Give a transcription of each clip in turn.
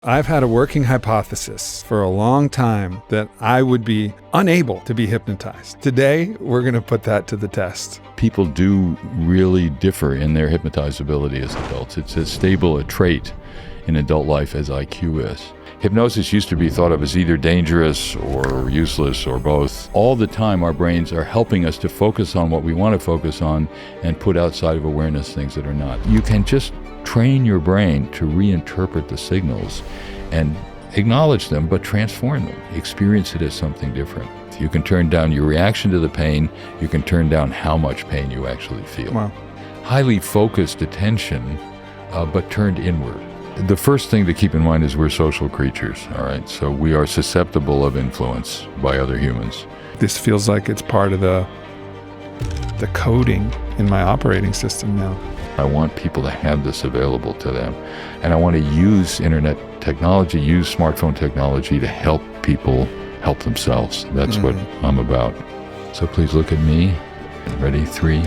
I've had a working hypothesis for a long time that I would be unable to be hypnotized. Today, we're going to put that to the test. People do really differ in their hypnotizability as adults. It's as stable a trait in adult life as IQ is. Hypnosis used to be thought of as either dangerous or useless or both. All the time, our brains are helping us to focus on what we want to focus on and put outside of awareness things that are not. You can just train your brain to reinterpret the signals and acknowledge them, but transform them. Experience it as something different. You can turn down your reaction to the pain. You can turn down how much pain you actually feel. Wow. Highly focused attention, but turned inward. The first thing to keep in mind is we're social creatures, all right? So we are susceptible of influence by other humans. This feels like it's part of the coding in my operating system now. I want people to have this available to them. And I want to use internet technology, use smartphone technology to help people help themselves. That's what I'm about. So please look at me. Ready? 3,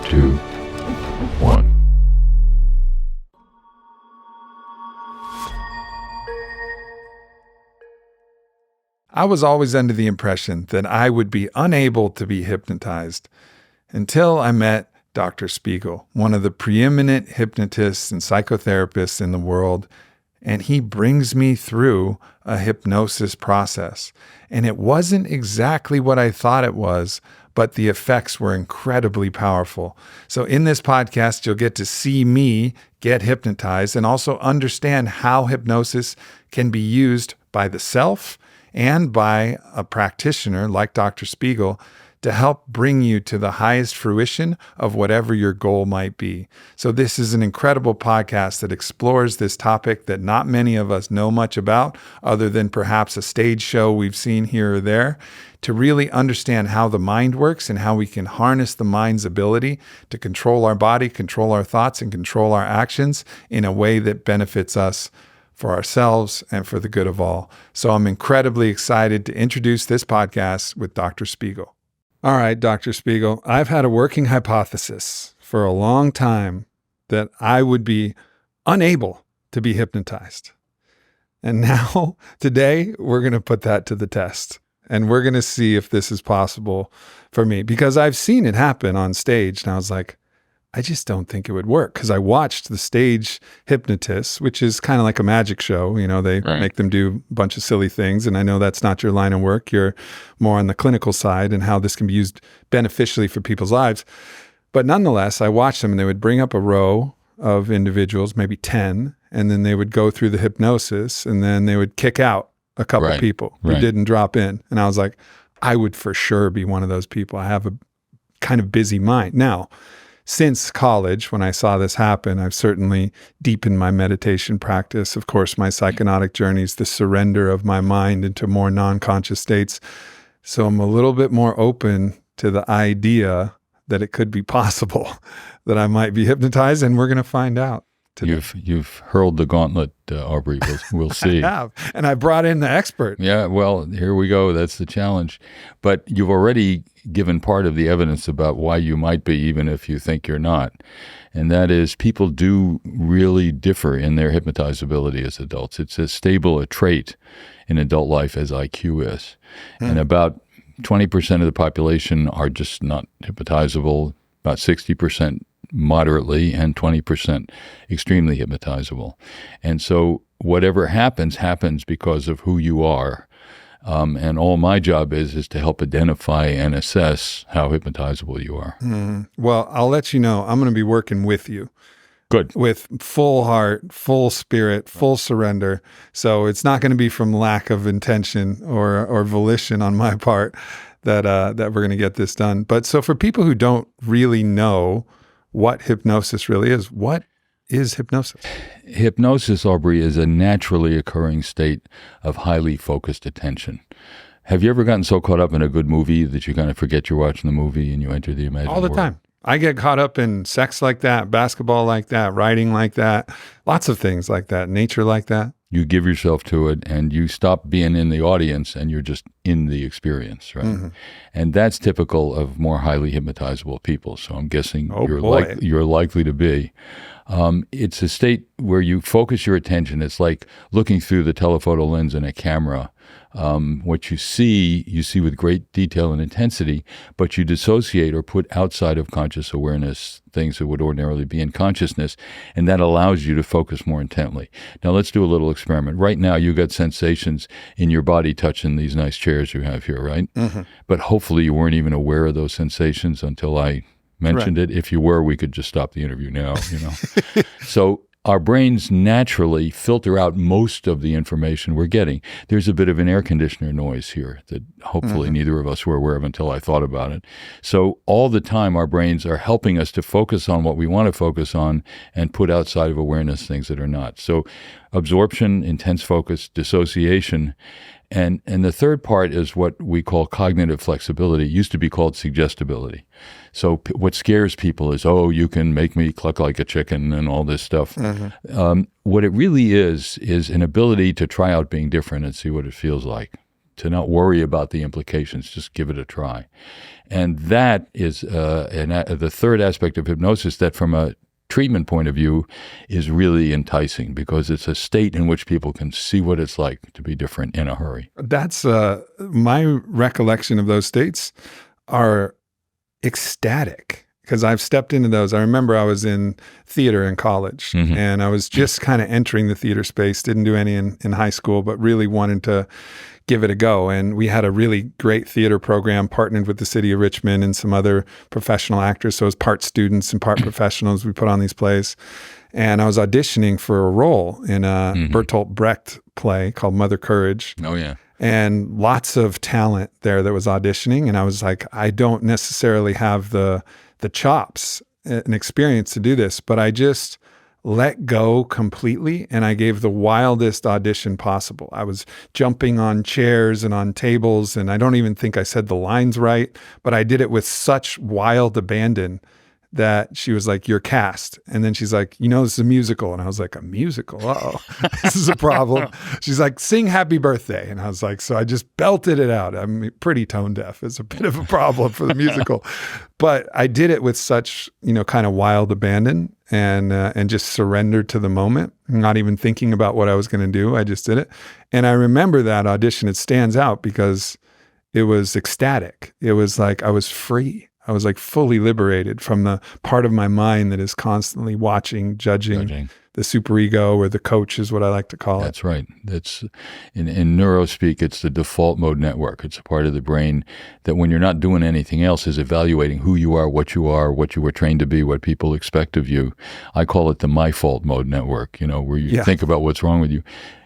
2, 1. I was always under the impression that I would be unable to be hypnotized until I met Dr. Spiegel, one of the preeminent hypnotists and psychotherapists in the world, and he brings me through a hypnosis process. And it wasn't exactly what I thought it was, but the effects were incredibly powerful. So in this podcast, you'll get to see me get hypnotized and also understand how hypnosis can be used by the self and by a practitioner like Dr. Spiegel to help bring you to the highest fruition of whatever your goal might be. So this is an incredible podcast that explores this topic that not many of us know much about, other than perhaps a stage show we've seen here or there, to really understand how the mind works and how we can harness the mind's ability to control our body, control our thoughts, and control our actions in a way that benefits us for ourselves and for the good of all. So I'm incredibly excited to introduce this podcast with Dr. Spiegel. All right, Dr. Spiegel, I've had a working hypothesis for a long time that I would be unable to be hypnotized. And now, today, we're going to put that to the test. And we're going to see if this is possible for me. Because I've seen it happen on stage, and I was like, I just don't think it would work. Because I watched the stage hypnotists, which is kind of like a magic show. You know, they make them do a bunch of silly things. And I know that's not your line of work. You're more on the clinical side and how this can be used beneficially for people's lives. But nonetheless, I watched them and they would bring up a row of individuals, maybe 10, and then they would go through the hypnosis and then they would kick out a couple people who didn't drop in. And I was like, I would for sure be one of those people. I have a kind of busy mind. Now, since college, when I saw this happen, I've certainly deepened my meditation practice. Of course, my psychonautic journeys, the surrender of my mind into more non-conscious states. So I'm a little bit more open to the idea that it could be possible that I might be hypnotized, and we're going to find out today. You've hurled the gauntlet, Aubrey. We'll see. I have, and I brought in the expert. Yeah, well, here we go. That's the challenge. But you've already given part of the evidence about why you might be, even if you think you're not. And that is, people do really differ in their hypnotizability as adults. It's as stable a trait in adult life as IQ is. And about 20% of the population are just not hypnotizable, about 60% moderately, and 20% extremely hypnotizable. And so whatever happens because of who you are. And all my job is to help identify and assess how hypnotizable you are. Well, I'll let you know, I'm going to be working with you. Good. With full heart, full spirit, full surrender. So it's not going to be from lack of intention or volition on my part that we're going to get this done. But so for people who don't really know what hypnosis really is, what is hypnosis? Hypnosis, Aubrey, is a naturally occurring state of highly focused attention. Have you ever gotten so caught up in a good movie that you kind of forget you're watching the movie and you enter the imagined All the world? time. I get caught up in sex like that, basketball like that, writing like that, lots of things like that, nature like that. You give yourself to it and you stop being in the audience and you're just in the experience, right? Mm-hmm. And that's typical of more highly hypnotizable people. So I'm guessing boy. you're likely to be. It's a state where you focus your attention. It's like looking through the telephoto lens in a camera. What you see with great detail and intensity, but you dissociate or put outside of conscious awareness things that would ordinarily be in consciousness, and that allows you to focus more intently. Now, let's do a little experiment. Right now, you got sensations in your body touching these nice chairs you have here, right? Mm-hmm. But hopefully you weren't even aware of those sensations until I mentioned it. If you were, we could just stop the interview now, So our brains naturally filter out most of the information we're getting. There's a bit of an air conditioner noise here that hopefully neither of us were aware of until I thought about it. So all the time, our brains are helping us to focus on what we want to focus on and put outside of awareness things that are not. So absorption, intense focus, dissociation. And the third part is what we call cognitive flexibility. It used to be called suggestibility. So what scares people is, you can make me cluck like a chicken and all this stuff. Mm-hmm. What it really is an ability to try out being different and see what it feels like, to not worry about the implications, just give it a try. And that is the third aspect of hypnosis that from a treatment point of view is really enticing because it's a state in which people can see what it's like to be different in a hurry. That's my recollection of those states are ecstatic because I've stepped into those. I remember I was in theater in college and I was just kind of entering the theater space, didn't do any in high school, but really wanted to give it a go. And we had a really great theater program partnered with the city of Richmond and some other professional actors. So it was part students and part professionals. We put on these plays. And I was auditioning for a role in a Bertolt Brecht play called Mother Courage. Oh, yeah. And lots of talent there that was auditioning. And I was like, I don't necessarily have the chops and experience to do this, but I just let go completely, and I gave the wildest audition possible. I was jumping on chairs and on tables, and I don't even think I said the lines right, but I did it with such wild abandon that she was like, "You're cast." And then she's like, "This is a musical." And I was like, "A musical? Uh-oh, this is a problem." She's like, "Sing Happy Birthday." And I was like, so I just belted it out. I'm pretty tone deaf. It's a bit of a problem for the musical. But I did it with such, kind of wild abandon and just surrendered to the moment, not even thinking about what I was going to do. I just did it. And I remember that audition. It stands out because it was ecstatic. It was like I was free. I was like fully liberated from the part of my mind that is constantly watching, judging. The superego, or the coach is what I like to call it. That's right. That's in neurospeak, it's the default mode network. It's a part of the brain that when you're not doing anything else is evaluating who you are, what you were trained to be, what people expect of you. I call it the my fault mode network, where you think about what's wrong with you.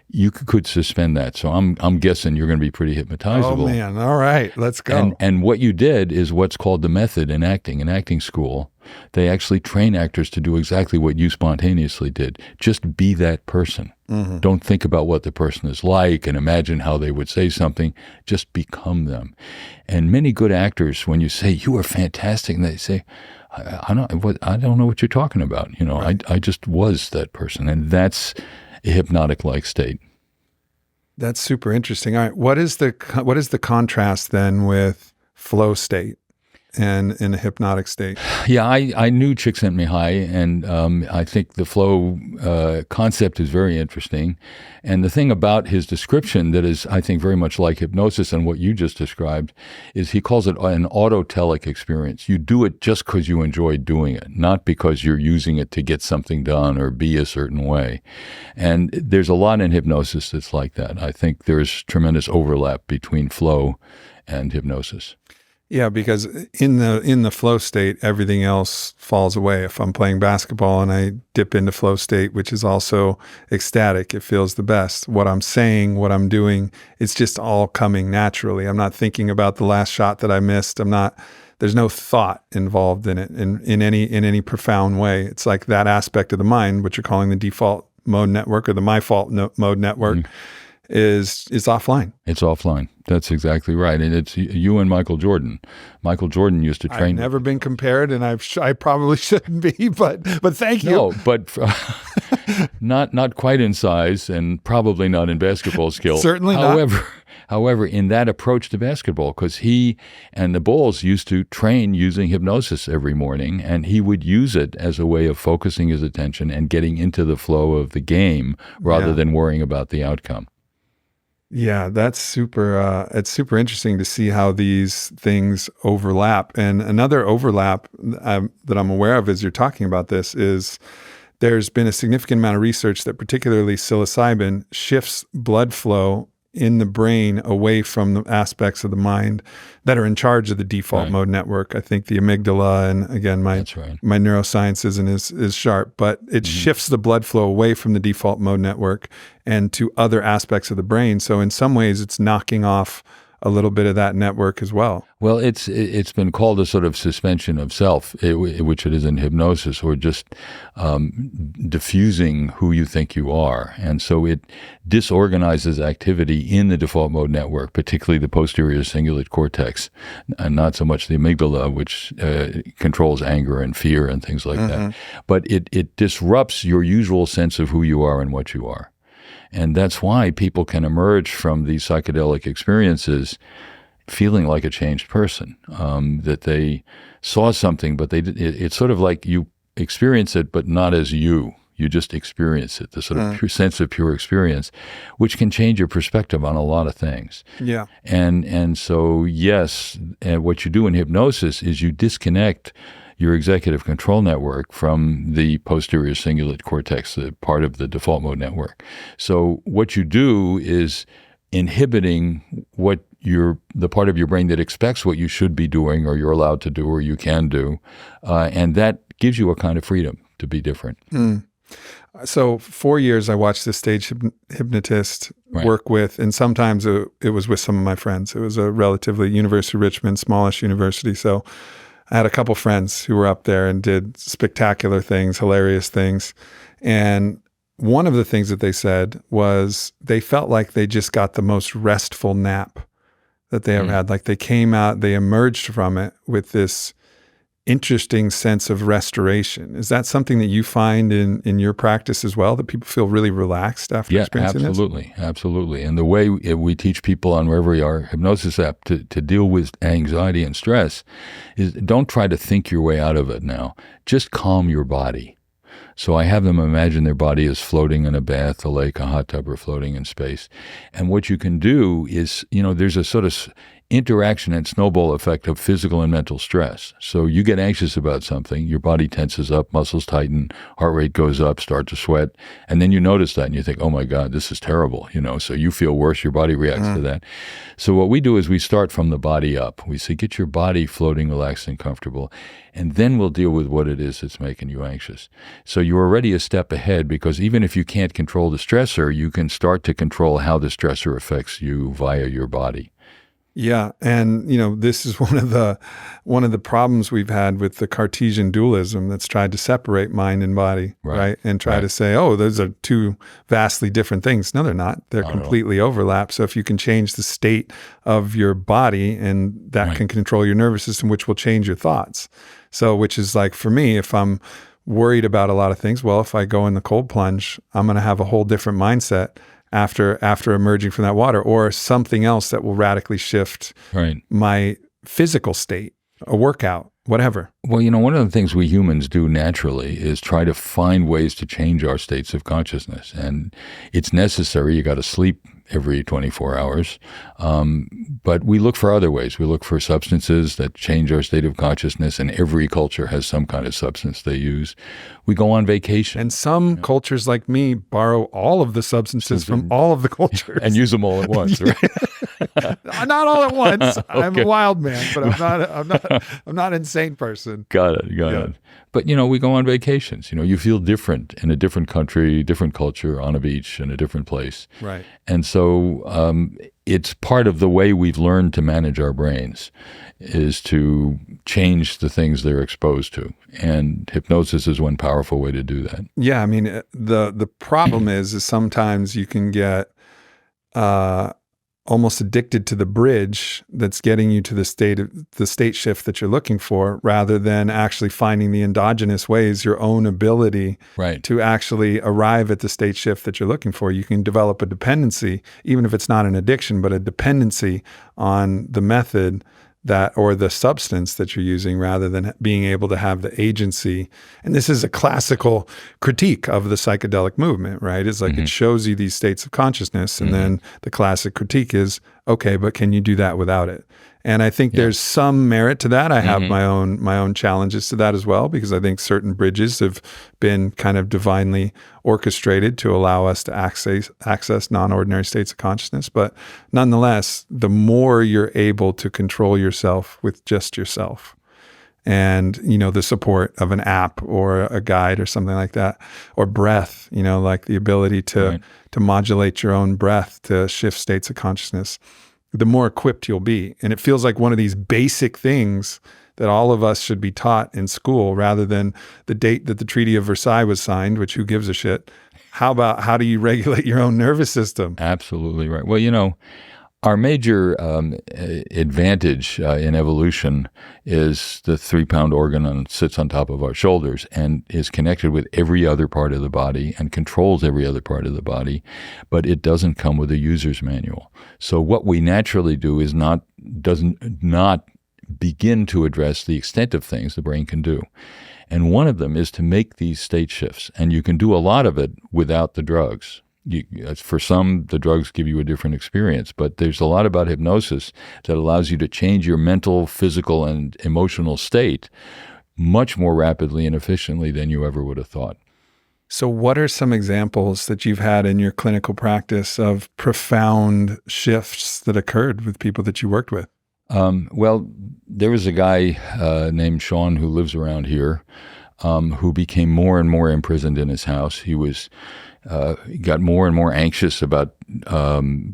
You could suspend that. So I'm guessing you're going to be pretty hypnotizable. Oh, man. All right. Let's go. And what you did is what's called the method in acting. In acting school, they actually train actors to do exactly what you spontaneously did. Just be that person. Mm-hmm. Don't think about what the person is like and imagine how they would say something. Just become them. And many good actors, when you say, "You are fantastic," and they say, I don't know what you're talking about. Right. I just was that person. And that's a hypnotic-like state. That's super interesting. All right, what is the contrast then with flow state and in a hypnotic state? Yeah, I knew Csikszentmihalyi, and I think the flow concept is very interesting. And the thing about his description that is, I think, very much like hypnosis and what you just described is he calls it an autotelic experience. You do it just because you enjoy doing it, not because you're using it to get something done or be a certain way. And there's a lot in hypnosis that's like that. I think there's tremendous overlap between flow and hypnosis. Yeah, because in the flow state, everything else falls away. If I'm playing basketball and I dip into flow state, which is also ecstatic, it feels the best. What I'm saying, what I'm doing, it's just all coming naturally. I'm not thinking about the last shot that I missed. There's no thought involved in it in any profound way. It's like that aspect of the mind, which you're calling the default mode network or the my fault mode network. Mm-hmm. is offline. It's offline. That's exactly right. And it's you and Michael Jordan. Michael Jordan used to train. I've never been compared, and I probably shouldn't be, but thank you. No, but not quite in size, and probably not in basketball skill. Certainly not. However, in that approach to basketball, because he and the Bulls used to train using hypnosis every morning, and he would use it as a way of focusing his attention and getting into the flow of the game rather than worrying about the outcome. Yeah, that's super. It's super interesting to see how these things overlap. And another overlap that I'm aware of as you're talking about this is there's been a significant amount of research that particularly psilocybin shifts blood flow in the brain away from the aspects of the mind that are in charge of the default mode network. I think the amygdala, and again, my neuroscience isn't as sharp, but it shifts the blood flow away from the default mode network and to other aspects of the brain. So in some ways, it's knocking off a little bit of that network as well. Well, it's been called a sort of suspension of self, which it is in hypnosis, or just diffusing who you think you are. And so it disorganizes activity in the default mode network, particularly the posterior cingulate cortex, and not so much the amygdala, which controls anger and fear and things like that. But it disrupts your usual sense of who you are and what you are. And that's why people can emerge from these psychedelic experiences feeling like a changed person, that they saw something, but it's sort of like you experience it, but not as you. You just experience it, the sort of pure sense of pure experience, which can change your perspective on a lot of things. Yeah. And so, yes, and what you do in hypnosis is you disconnect your executive control network from the posterior cingulate cortex, the part of the default mode network. So what you do is inhibiting the part of your brain that expects what you should be doing or you're allowed to do or you can do, and that gives you a kind of freedom to be different. So 4 years I watched this stage hypnotist work with, and sometimes it was with some of my friends. It was a relatively University of Richmond, smallish university, so I had a couple friends who were up there and did spectacular things, hilarious things. And one of the things that they said was they felt like they just got the most restful nap that they ever had. Like they came out, they emerged from it with this interesting sense of restoration. Is that something that you find in your practice as well, that people feel really relaxed after experiencing this? Absolutely. And the way we teach people on Reveri, our hypnosis app, to deal with anxiety and stress is don't try to think your way out of it now. Just calm your body. So I have them imagine their body is floating in a bath, a lake, a hot tub, or floating in space. And what you can do is, there's a sort of interaction and snowball effect of physical and mental stress. So you get anxious about something, your body tenses up, muscles tighten, heart rate goes up, start to sweat, and then you notice that and you think, oh my God, this is terrible, so you feel worse, your body reacts to that. So what we do is we start from the body up. We say, get your body floating, relaxed, and comfortable, and then we'll deal with what it is that's making you anxious. So you're already a step ahead, because even if you can't control the stressor, you can start to control how the stressor affects you via your body. Yeah, and this is one of the problems we've had with the Cartesian dualism that's tried to separate mind and body, right? And try to say, oh, those are two vastly different things. No, they're not. They're completely overlap. So if you can change the state of your body, and that can control your nervous system, which will change your thoughts. So, which is like, for me, if I'm worried about a lot of things, well, if I go in the cold plunge, I'm going to have a whole different mindset after emerging from that water, or something else that will radically shift my physical state, a workout, whatever. Well, one of the things we humans do naturally is try to find ways to change our states of consciousness. And it's necessary. You got to sleep every 24 hours. But we look for other ways. We look for substances that change our state of consciousness, and every culture has some kind of substance they use. We go on vacation. And some cultures, like me, borrow all of the substances from all of the cultures. And use them all at once, right? Not all at once. Okay. I'm a wild man, but I'm not an insane person. Got it. But, we go on vacations. You feel different in a different country, different culture, on a beach, in a different place. Right. And so it's part of the way we've learned to manage our brains, is to change the things they're exposed to. And hypnosis is one powerful way to do that. Yeah, I mean, the problem is sometimes you can get almost addicted to the bridge that's getting you to the state shift that you're looking for, rather than actually finding the endogenous ways, your own ability to actually arrive at the state shift that you're looking for. You can develop a dependency, even if it's not an addiction, but a dependency on the method that, or the substance that you're using, rather than being able to have the agency. And this is a classical critique of the psychedelic movement, right? It's like it shows you these states of consciousness, and then the classic critique is, okay, but can you do that without it? And I think there's some merit to that. I have my own challenges to that as well, because I think certain bridges have been kind of divinely orchestrated to allow us to access non-ordinary states of consciousness. But nonetheless, the more you're able to control yourself with just yourself, and, you know, the support of an app or a guide or something like that, or breath, you know, like the ability to modulate your own breath to shift states of consciousness, the more equipped you'll be. And it feels like one of these basic things that all of us should be taught in school, rather than the date that the Treaty of Versailles was signed, which who gives a shit? How about, how do you regulate your own nervous system? Absolutely right. Well, you know, our major advantage in evolution is the 3-pound organ sits on top of our shoulders and is connected with every other part of the body and controls every other part of the body, but it doesn't come with a user's manual. So what we naturally do is does not begin to address the extent of things the brain can do. And one of them is to make these state shifts. And you can do a lot of it without the drugs. For some, the drugs give you a different experience, but there's a lot about hypnosis that allows you to change your mental, physical, and emotional state much more rapidly and efficiently than you ever would have thought. So what are some examples that you've had in your clinical practice of profound shifts that occurred with people that you worked with? Well, there was a guy named Sean who lives around here who became more and more imprisoned in his house. He got more and more anxious about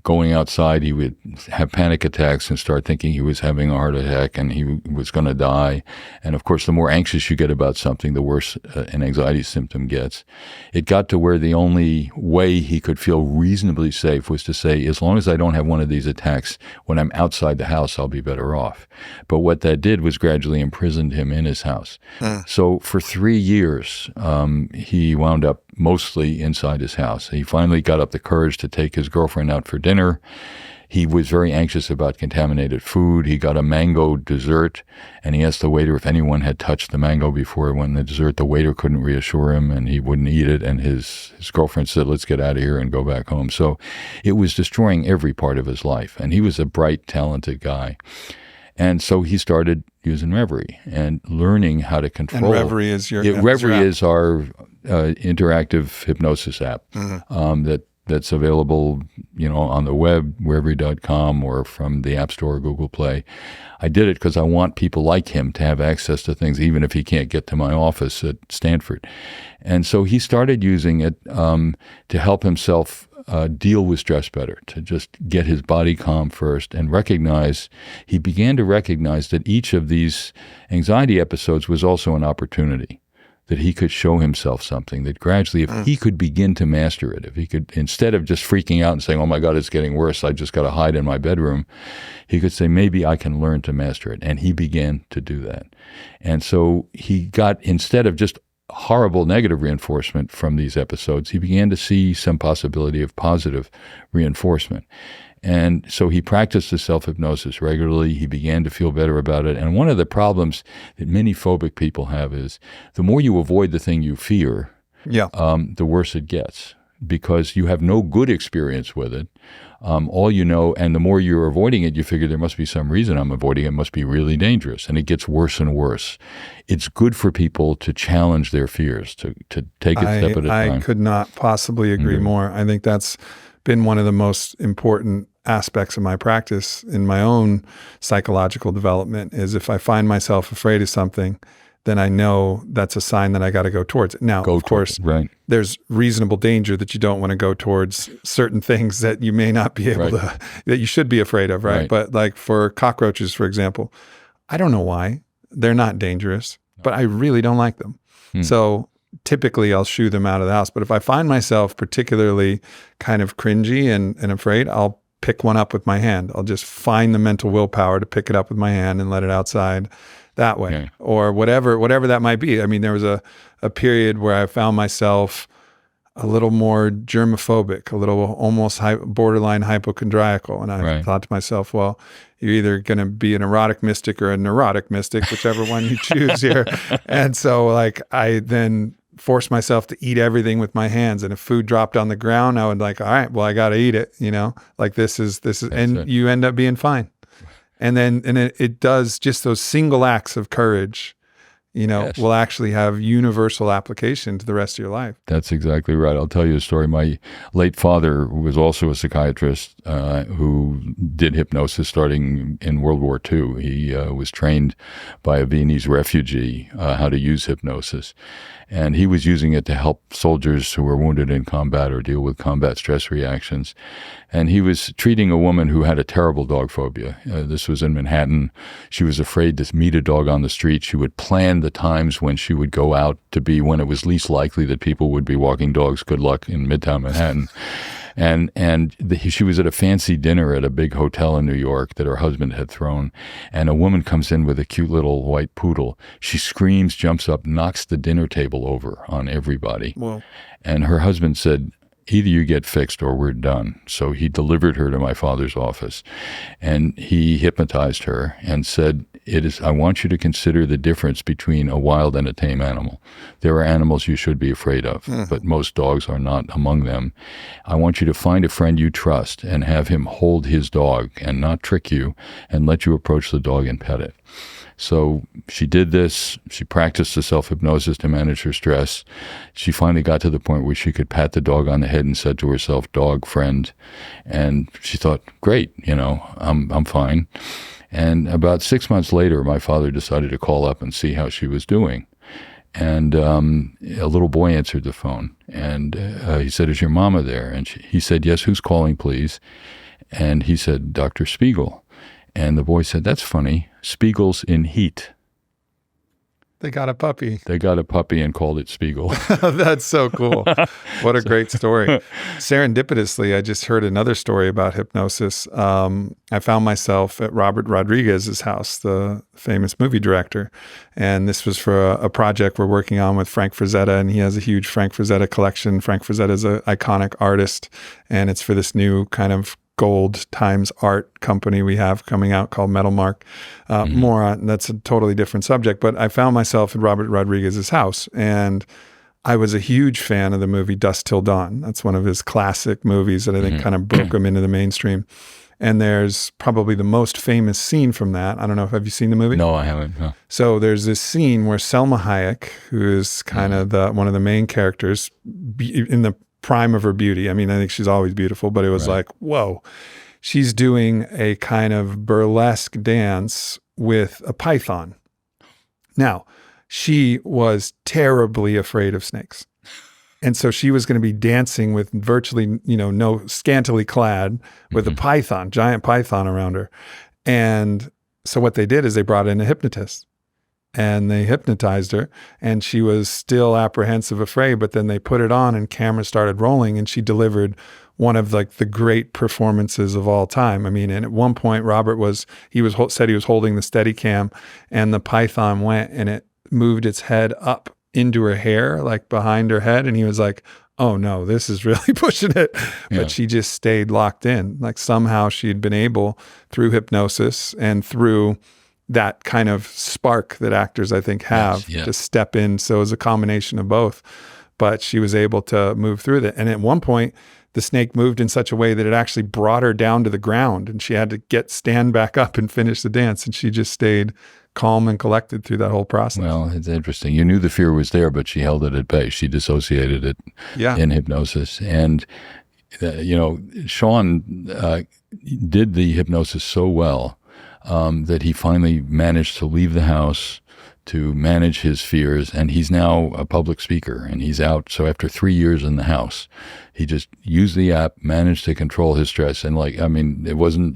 going outside. He would have panic attacks and start thinking he was having a heart attack and he was going to die. And of course, the more anxious you get about something, the worse an anxiety symptom gets. It got to where the only way he could feel reasonably safe was to say, as long as I don't have one of these attacks, when I'm outside the house, I'll be better off. But what that did was gradually imprisoned him in his house. So for 3 years, he wound up mostly inside his house. He finally got up the courage to take his girlfriend out for dinner. He was very anxious about contaminated food. He got a mango dessert, and he asked the waiter if anyone had touched the mango before. When the dessert, the waiter couldn't reassure him, and he wouldn't eat it. And his girlfriend said, let's get out of here and go back home. So it was destroying every part of his life. And he was a bright, talented guy. And so he started using Reveri and learning how to control. And Reveri is Reveri is our interactive hypnosis app that's available, you know, on the web, reveri.com, or from the App Store or Google Play. I did it because I want people like him to have access to things, even if he can't get to my office at Stanford. And so he started using it to help himself deal with stress better, to just get his body calm first and he began to recognize that each of these anxiety episodes was also an opportunity, that he could show himself something, that gradually, if he could begin to master it, if he could, instead of just freaking out and saying, oh my God, it's getting worse, I just got to hide in my bedroom, he could say, maybe I can learn to master it. And he began to do that. And so he got, instead of just horrible negative reinforcement from these episodes, he began to see some possibility of positive reinforcement. And so he practiced the self-hypnosis regularly. He began to feel better about it. And one of the problems that many phobic people have is the more you avoid the thing you fear, the worse it gets, because you have no good experience with it. All you know, and the more you're avoiding it, you figure there must be some reason I'm avoiding it. It must be really dangerous. And it gets worse and worse. It's good for people to challenge their fears, to take it step at a time. I could not possibly agree more. I think that's been one of the most important aspects of my practice in my own psychological development, is if I find myself afraid of something, then I know that's a sign that I got to go towards it. Now, of course, there's reasonable danger that you don't want to go towards certain things that you may not be able to, that you should be afraid of, right? But like for cockroaches, for example, I don't know why. They're not dangerous, but I really don't like them. So typically I'll shoo them out of the house. But if I find myself particularly kind of cringy and afraid, I'll pick one up with my hand. I'll just find the mental willpower to pick it up with my hand and let it outside that way, Okay. or whatever that might be. I mean, there was a period where I found myself a little more germophobic, a little almost borderline hypochondriacal. And I Right. thought to myself, well, you're either going to be an erotic mystic or a neurotic mystic, whichever one you choose here. And so like I then forced myself to eat everything with my hands. And if food dropped on the ground, I would like, all right, well, I got to eat it, like this is, and it. you end up being fine. And then, it does just those single acts of courage, Yes. will actually have universal application to the rest of your life. That's exactly right. I'll tell you a story. My late father was also a psychiatrist who did hypnosis starting in World War II. He was trained by a Viennese refugee how to use hypnosis. And he was using it to help soldiers who were wounded in combat or deal with combat stress reactions. And he was treating a woman who had a terrible dog phobia. This was in Manhattan. She was afraid to meet a dog on the street. She would plan the times when she would go out to be when it was least likely that people would be walking dogs. Good luck in Midtown Manhattan. She was at a fancy dinner at a big hotel in New York that her husband had thrown, and a woman comes in with a cute little white poodle. She screams, jumps up, knocks the dinner table over on everybody. Well, And her husband said, either you get fixed or we're done. So he delivered her to my father's office, and he hypnotized her and said, I want you to consider the difference between a wild and a tame animal. There are animals you should be afraid of, but most dogs are not among them. I want you to find a friend you trust and have him hold his dog and not trick you and let you approach the dog and pet it. So she did this. She practiced the self-hypnosis to manage her stress. She finally got to the point where she could pat the dog on the head and said to herself, "Dog friend." And she thought, great, I'm fine. And about 6 months later, my father decided to call up and see how she was doing. And a little boy answered the phone. And he said, "Is your mama there?" And he said, "Yes, who's calling, please?" And he said, "Dr. Spiegel." And the boy said, "That's funny. Spiegel's in heat." They got a puppy. They got a puppy and called it Spiegel. That's so cool. What a great story. Serendipitously, I just heard another story about hypnosis. I found myself at Robert Rodriguez's house, the famous movie director. And this was for a project we're working on with Frank Frazetta, and he has a huge Frank Frazetta collection. Frank Frazetta is an iconic artist, and it's for this new kind of gold times art company we have coming out called Metal Mark. More on that's a totally different subject. But I found myself at Robert Rodriguez's house, and I was a huge fan of the movie Dusk Till Dawn. That's one of his classic movies that I think kind of broke him into the mainstream. And there's probably the most famous scene from that. I don't know, have you seen the movie? No, I haven't. No. So there's this scene where Selma Hayek, who is kind of one of the main characters in the prime of her beauty. I mean, I think she's always beautiful, but it was like, whoa, she's doing a kind of burlesque dance with a python. Now, she was terribly afraid of snakes. And so she was going to be dancing with virtually, no scantily clad with a python, giant python around her. And so what they did is they brought in a hypnotist. And they hypnotized her, and she was still apprehensive, afraid, but then they put it on and cameras started rolling, and she delivered one of like the great performances of all time. I mean, and at one point, Robert said he was holding the Steadicam, and the python went and it moved its head up into her hair, like behind her head. And he was like, "Oh no, this is really pushing it." But she just stayed locked in. Like somehow she had been able, through hypnosis and through that kind of spark that actors, I think, have to step in. So it was a combination of both. But she was able to move through that. And at one point, the snake moved in such a way that it actually brought her down to the ground, and she had to stand back up and finish the dance. And she just stayed calm and collected through that whole process. Well, it's interesting. You knew the fear was there, but she held it at bay. She dissociated it in hypnosis. And, Sean did the hypnosis so well that he finally managed to leave the house to manage his fears, and he's now a public speaker, and he's out. So after 3 years in the house, he just used the app, managed to control his stress, and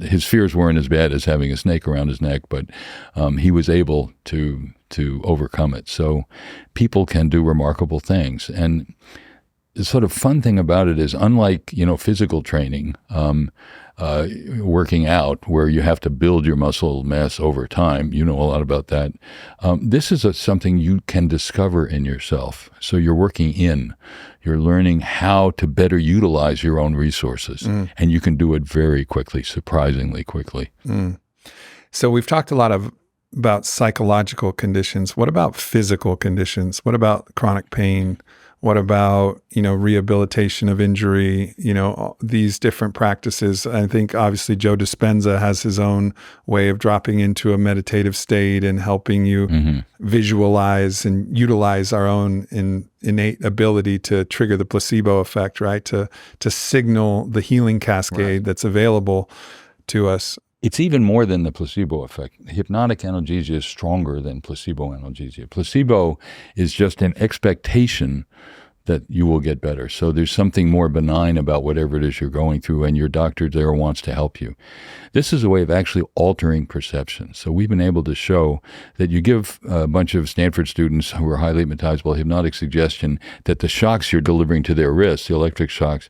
his fears weren't as bad as having a snake around his neck, but he was able to to overcome it. So people can do remarkable things. And the sort of fun thing about it is, unlike, physical training, working out, where you have to build your muscle mass over time, you know a lot about that. This is something you can discover in yourself. So you're you're learning how to better utilize your own resources, and you can do it very quickly, surprisingly quickly. So we've talked a lot about psychological conditions. What about physical conditions? What about chronic pain? What about, rehabilitation of injury, these different practices? I think obviously Joe Dispenza has his own way of dropping into a meditative state and helping you visualize and utilize our own innate ability to trigger the placebo effect, right? To signal the healing cascade that's available to us. It's even more than the placebo effect. Hypnotic analgesia is stronger than placebo analgesia. Placebo is just an expectation that you will get better. So there's something more benign about whatever it is you're going through, and your doctor there wants to help you. This is a way of actually altering perception. So we've been able to show that you give a bunch of Stanford students who are highly hypnotizable hypnotic suggestion that the shocks you're delivering to their wrists, the electric shocks,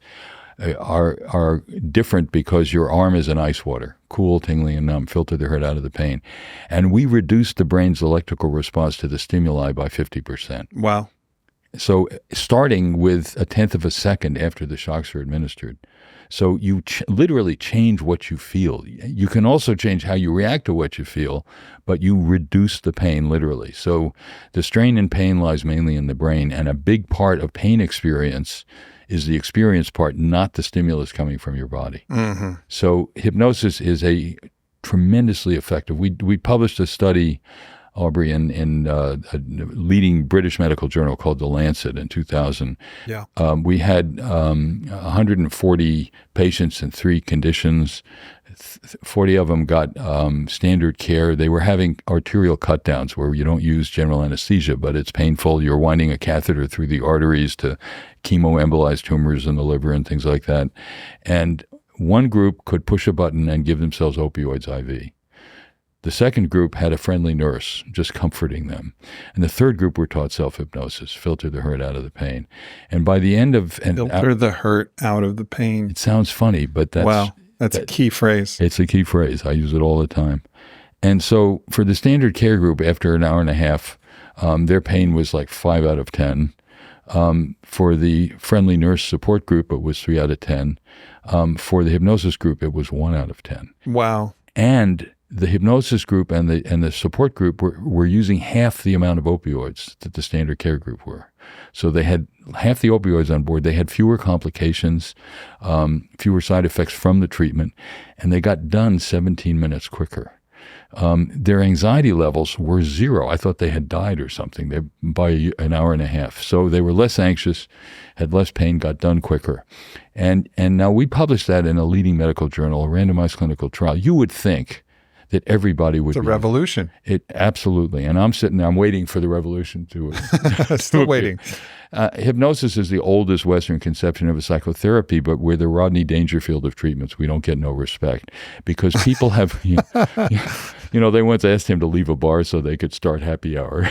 are different because your arm is in ice water, cool, tingling, and numb, filter the hurt out of the pain. And we reduce the brain's electrical response to the stimuli by 50%. Wow. So starting with a tenth of a second after the shocks are administered. So you literally change what you feel. You can also change how you react to what you feel, but you reduce the pain literally. So the strain and pain lies mainly in the brain, and a big part of pain experience is the experience part, not the stimulus coming from your body. So hypnosis is a tremendously effective. We published a study, Aubrey, in a leading British medical journal called The Lancet in 2000. Yeah. We had 140 patients in 3 conditions. 40 of them got standard care. They were having arterial cut downs where you don't use general anesthesia, but it's painful. You're winding a catheter through the arteries to chemoembolize tumors in the liver and things like that. And one group could push a button and give themselves opioids IV. The second group had a friendly nurse just comforting them. And the third group were taught self-hypnosis, filter the hurt out of the pain. And by the end of... Filter the hurt out of the pain. It sounds funny, but that's... Wow, that's a key phrase. It's a key phrase. I use it all the time. And so for the standard care group, after an hour and a half, their pain was like 5 out of 10. For the friendly nurse support group, it was 3 out of 10. For the hypnosis group, it was 1 out of 10. Wow. And the hypnosis group and the support group were using half the amount of opioids that the standard care group were. So they had half the opioids on board. They had fewer complications, fewer side effects from the treatment, and they got done 17 minutes quicker. Their anxiety levels were 0. I thought they had died or something by an hour and a half. So they were less anxious, had less pain, got done quicker. And now we published that in a leading medical journal, a randomized clinical trial. You would think that everybody would. It's a revolution. It absolutely. And I'm sitting there, I'm waiting for the revolution to Still waiting. Hypnosis is the oldest Western conception of a psychotherapy, but we're the Rodney Dangerfield of treatments. We don't get no respect because people have, they once asked him to leave a bar so they could start happy hour,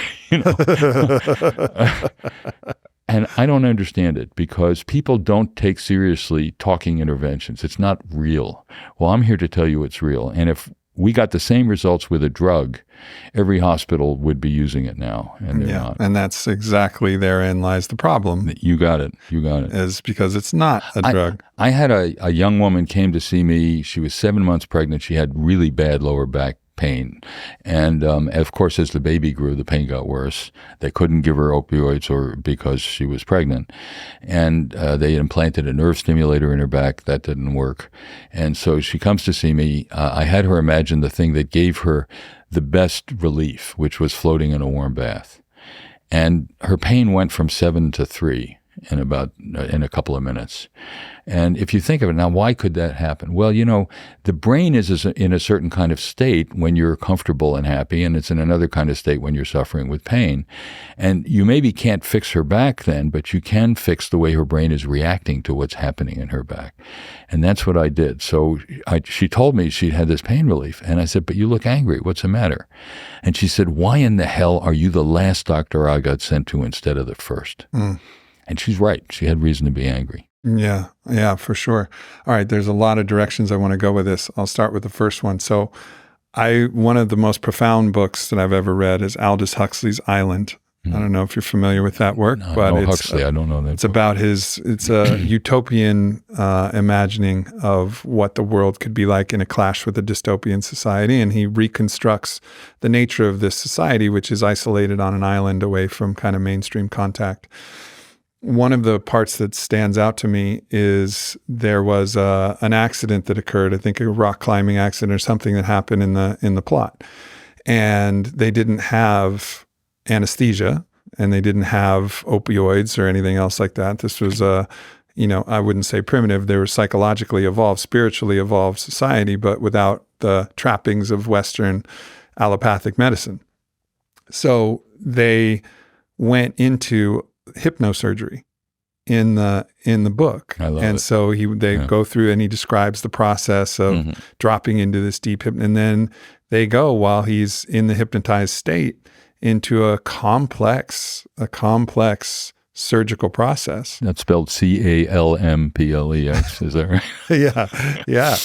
And I don't understand it because people don't take seriously talking interventions. It's not real. Well, I'm here to tell you it's real. And if we got the same results with a drug, every hospital would be using it now, and they're not. And that's exactly therein lies the problem. You got it. Is because it's not a drug. I had a young woman came to see me. She was 7 months pregnant. She had really bad lower back pain. And of course, as the baby grew, the pain got worse. They couldn't give her opioids because she was pregnant. And they implanted a nerve stimulator in her back. That didn't work. And so she comes to see me. I had her imagine the thing that gave her the best relief, which was floating in a warm bath. And her pain went from 7 to 3. in a couple of minutes. And if you think of it now, why could that happen? Well, the brain is in a certain kind of state when you're comfortable and happy, and it's in another kind of state when you're suffering with pain. And you maybe can't fix her back then, but you can fix the way her brain is reacting to what's happening in her back. And that's what I did. So she told me she had this pain relief. And I said, but you look angry. What's the matter? And she said, why in the hell are you the last doctor I got sent to instead of the first? And she's right. She had reason to be angry. Yeah, for sure. All right, there's a lot of directions I want to go with this. I'll start with the first one. So one of the most profound books that I've ever read is Aldous Huxley's Island. I don't know if you're familiar with that work, but it's Huxley. I don't know that. It's about it's a utopian imagining of what the world could be like in a clash with a dystopian society, and he reconstructs the nature of this society, which is isolated on an island away from kind of mainstream contact. One of the parts that stands out to me is there was an accident that occurred, I think a rock climbing accident or something that happened in the plot, and they didn't have anesthesia, and they didn't have opioids or anything else like that. This was I wouldn't say primitive. They were psychologically evolved, spiritually evolved society, but without the trappings of Western allopathic medicine. So they went into hypnosurgery in the book. I love and it. so they go through, and he describes the process of dropping into this deep hypnosis. And then they go, while he's in the hypnotized state, into a complex surgical process. That's spelled CALMPLEX. Is that right? Yeah.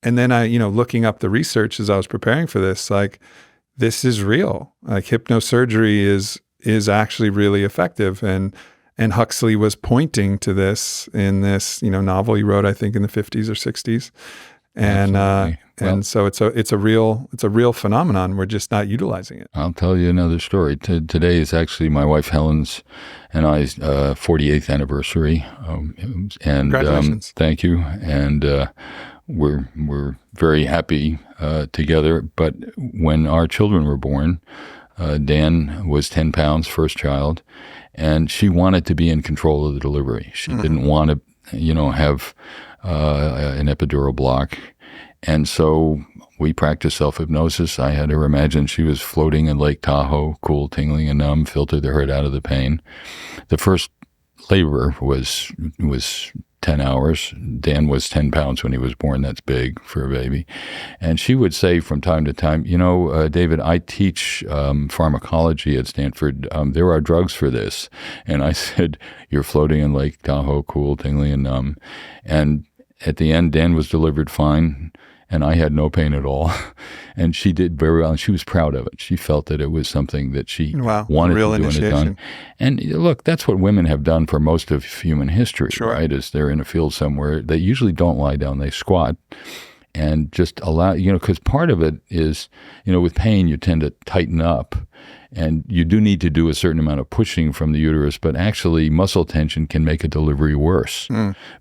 And then I, looking up the research as I was preparing for this, like, this is real. Like, hypnosurgery is actually really effective. And Huxley was pointing to this in this, novel he wrote, I think, in the 50s or 60s. And so it's a real phenomenon. We're just not utilizing it. I'll tell you another story. Today is actually my wife Helen's and I's 48th anniversary. And Congratulations. Thank you. And we're very happy together. But when our children were born, Dan was 10 pounds, first child, and she wanted to be in control of the delivery. She didn't want to, have an epidural block. And so we practiced self-hypnosis. I had her imagine she was floating in Lake Tahoe, cool, tingling, and numb, filtered the hurt out of the pain. The first labor was 10 hours. Dan was 10 pounds when he was born. That's big for a baby. And she would say from time to time, David, I teach pharmacology at Stanford. There are drugs for this. And I said, you're floating in Lake Tahoe, cool, tingling, and numb. And at the end, Dan was delivered fine, and I had no pain at all. And she did very well, and she was proud of it. She felt that it was something that she wanted real to do and had done. And look, that's what women have done for most of human history, right? Is they're in a field somewhere. They usually don't lie down. They squat and just allow, because part of it is, with pain, you tend to tighten up. And you do need to do a certain amount of pushing from the uterus, but actually muscle tension can make a delivery worse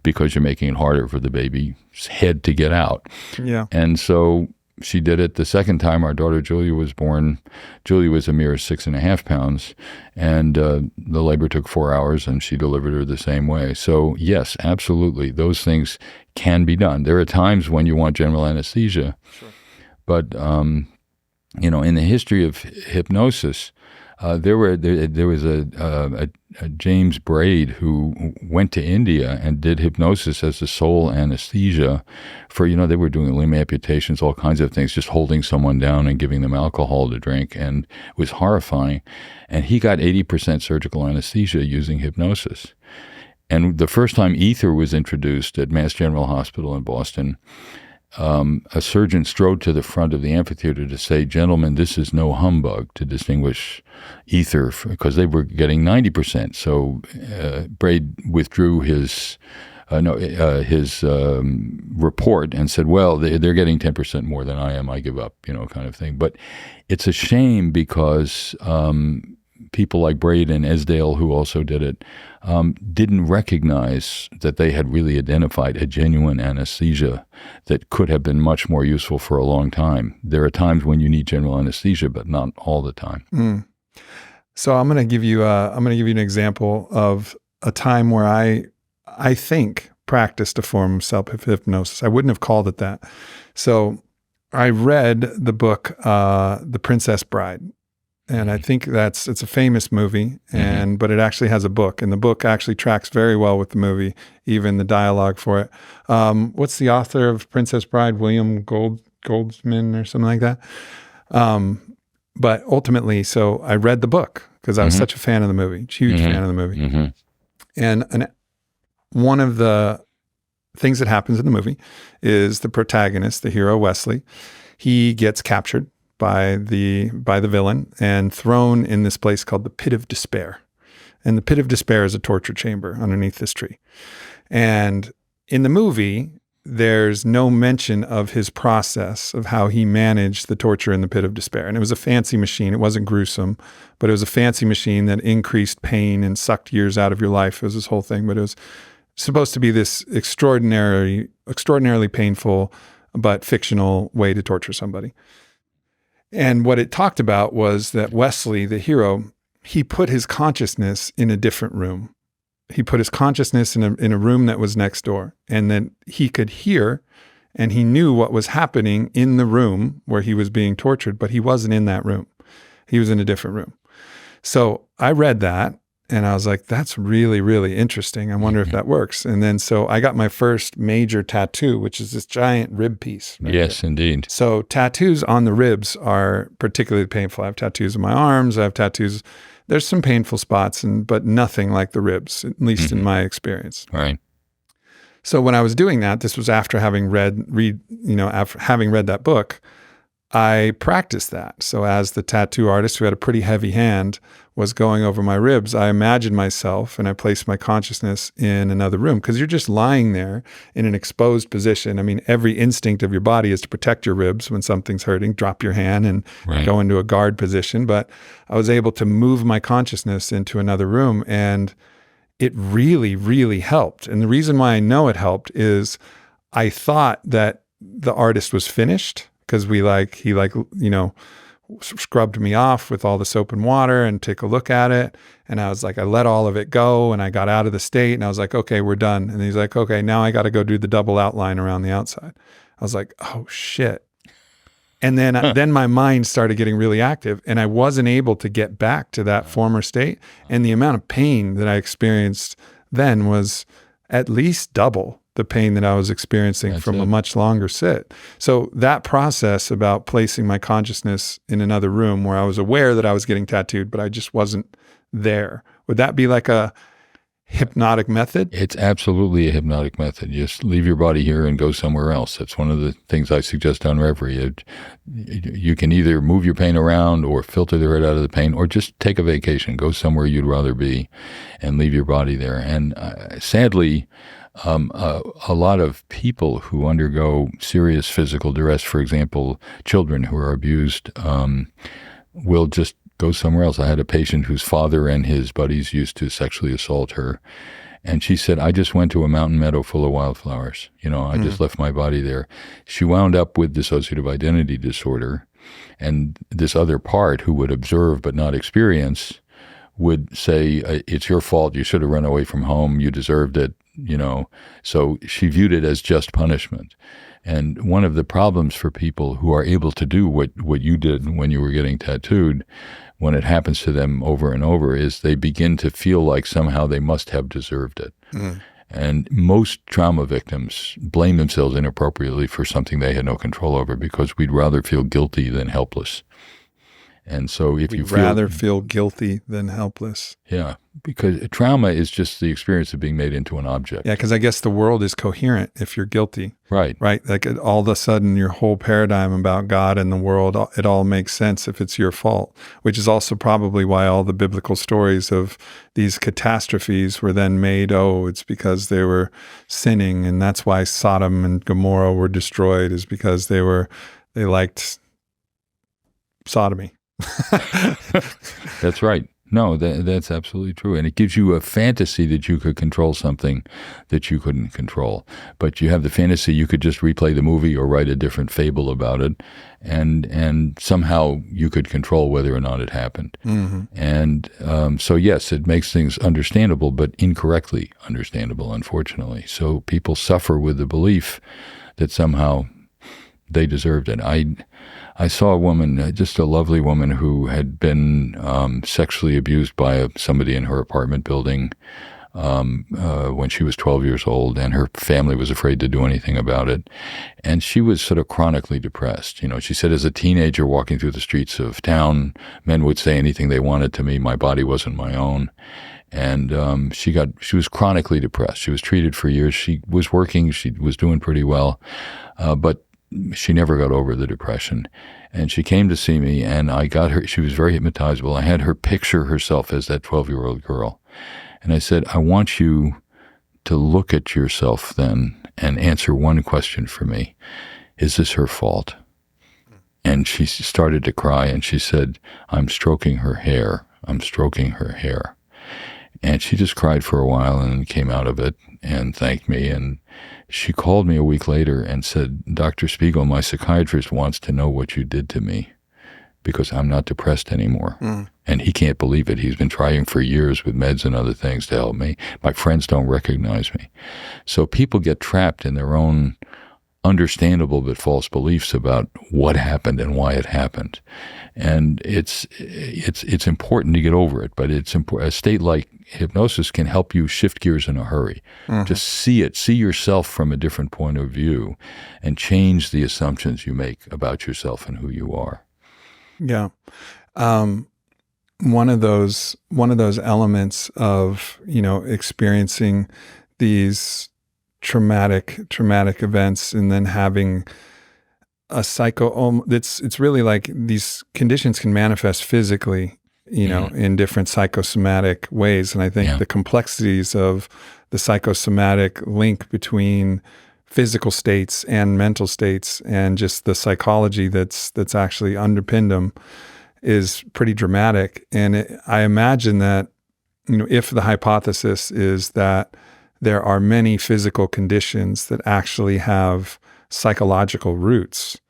because you're making it harder for the baby's head to get out. Yeah. And so she did it. The second time our daughter Julia was born, Julia was a mere 6.5 pounds, and the labor took 4 hours, and she delivered her the same way. So yes, absolutely, those things can be done. There are times when you want general anesthesia, but in the history of hypnosis, there was a James Braid who went to India and did hypnosis as the sole anesthesia for, they were doing limb amputations, all kinds of things, just holding someone down and giving them alcohol to drink, and it was horrifying. And he got 80% surgical anesthesia using hypnosis. And the first time ether was introduced at Mass General Hospital in Boston, a surgeon strode to the front of the amphitheater to say, "Gentlemen, this is no humbug," to distinguish ether, because they were getting 90%. So Braid withdrew his report and said, "Well, they're getting 10% more than I am. I give up," kind of thing. But it's a shame because people like Braid and Esdale, who also did it, didn't recognize that they had really identified a genuine anesthesia that could have been much more useful for a long time. There are times when you need general anesthesia, but not all the time. So I'm going to give you an example of a time where I think practiced a form of self-hypnosis. I wouldn't have called it that. So I read the book, The Princess Bride. And I think it's a famous movie, but it actually has a book, and the book actually tracks very well with the movie, even the dialogue for it. What's the author of Princess Bride? William Goldsman or something like that. But ultimately, so I read the book because I was such a fan of the movie, huge fan of the movie. And one of the things that happens in the movie is the protagonist, the hero Wesley, he gets captured by the villain and thrown in this place called the Pit of Despair. And the Pit of Despair is a torture chamber underneath this tree. And in the movie, there's no mention of his process of how he managed the torture in the Pit of Despair. And it was a fancy machine. It wasn't gruesome, but it was a fancy machine that increased pain and sucked years out of your life. It was this whole thing, but it was supposed to be this extraordinarily painful but fictional way to torture somebody. And what it talked about was that Wesley, the hero, he put his consciousness in a different room. He put his consciousness in a room that was next door, and then he could hear and he knew what was happening in the room where he was being tortured, but he wasn't in that room. He was in a different room. So I read that and I was like, that's really, really interesting. I wonder if that works. And then so I got my first major tattoo, which is this giant rib piece. Right Yes, there. indeed. So tattoos on the ribs are particularly painful. I have tattoos on my arms. I have tattoos. There's some painful spots, but nothing like the ribs, at least in my experience. Right. So when I was doing that, this was after having read that book, I practiced that. So as the tattoo artist who had a pretty heavy hand was going over my ribs, I imagined myself and I placed my consciousness in another room because you're just lying there in an exposed position. I mean, every instinct of your body is to protect your ribs when something's hurting, drop your hand and go into a guard position. But I was able to move my consciousness into another room, and it really, really helped. And the reason why I know it helped is I thought that the artist was finished because he scrubbed me off with all the soap and water and took a look at it. And I was like, I let all of it go and I got out of the state and I was like, okay, we're done. And he's like, okay, now I got to go do the double outline around the outside. I was like, oh shit. And then my mind started getting really active and I wasn't able to get back to that former state. And the amount of pain that I experienced then was at least double the pain that I was experiencing from a much longer sit. So that process about placing my consciousness in another room where I was aware that I was getting tattooed, but I just wasn't there. Would that be like a hypnotic method? It's absolutely a hypnotic method. Just leave your body here and go somewhere else. That's one of the things I suggest on Reveri. You can either move your pain around or filter the right out of the pain, or just take a vacation, go somewhere you'd rather be and leave your body there. And sadly, a lot of people who undergo serious physical duress, for example, children who are abused, will just go somewhere else. I had a patient whose father and his buddies used to sexually assault her. And she said, I just went to a mountain meadow full of wildflowers. I just left my body there. She wound up with dissociative identity disorder. And this other part who would observe but not experience would say, it's your fault. You should have run away from home. You deserved it. So she viewed it as just punishment. And one of the problems for people who are able to do what you did when you were getting tattooed, when it happens to them over and over, is they begin to feel like somehow they must have deserved it. And most trauma victims blame themselves inappropriately for something they had no control over, because we'd rather feel guilty than helpless. And so if you rather feel guilty than helpless. Yeah, because trauma is just the experience of being made into an object. Yeah, because I guess the world is coherent if you're guilty. Right. Right? Like all of a sudden your whole paradigm about God and the world, it all makes sense if it's your fault, which is also probably why all the biblical stories of these catastrophes were then made, it's because they were sinning, and that's why Sodom and Gomorrah were destroyed, is because they liked sodomy. That's right. No, that's absolutely true. And it gives you a fantasy that you could control something that you couldn't control. But you have the fantasy you could just replay the movie or write a different fable about it, and somehow you could control whether or not it happened. Mm-hmm. And so, yes, it makes things understandable, but incorrectly understandable, unfortunately. So people suffer with the belief that somehow they deserved it. I saw a woman, just a lovely woman, who had been sexually abused by somebody in her apartment building when she was 12 years old, and her family was afraid to do anything about it. And she was sort of chronically depressed. She said, as a teenager walking through the streets of town, men would say anything they wanted to me. My body wasn't my own. And she was chronically depressed. She was treated for years. She was working. She was doing pretty well. But she never got over the depression. And she came to see me, and I got her. She was very hypnotizable. I had her picture herself as that 12-year-old girl. And I said, I want you to look at yourself then and answer one question for me. Is this her fault? And she started to cry, and she said, I'm stroking her hair. I'm stroking her hair. And she just cried for a while and came out of it and thanked me. And she called me a week later and said, Dr. Spiegel, my psychiatrist wants to know what you did to me because I'm not depressed anymore. Mm. And he can't believe it. He's been trying for years with meds and other things to help me. My friends don't recognize me. So people get trapped in their own understandable but false beliefs about what happened and why it happened. And it's important to get over it, but it's important. A state like hypnosis can help you shift gears in a hurry. Mm-hmm. Just see yourself from a different point of view and change the assumptions you make about yourself and who you are. Yeah. One of those elements of, experiencing these traumatic events and then having a it's really like these conditions can manifest physically, in different psychosomatic ways. And I think the complexities of the psychosomatic link between physical states and mental states and just the psychology that's actually underpinned them is pretty dramatic. And I imagine that, if the hypothesis is that there are many physical conditions that actually have psychological roots,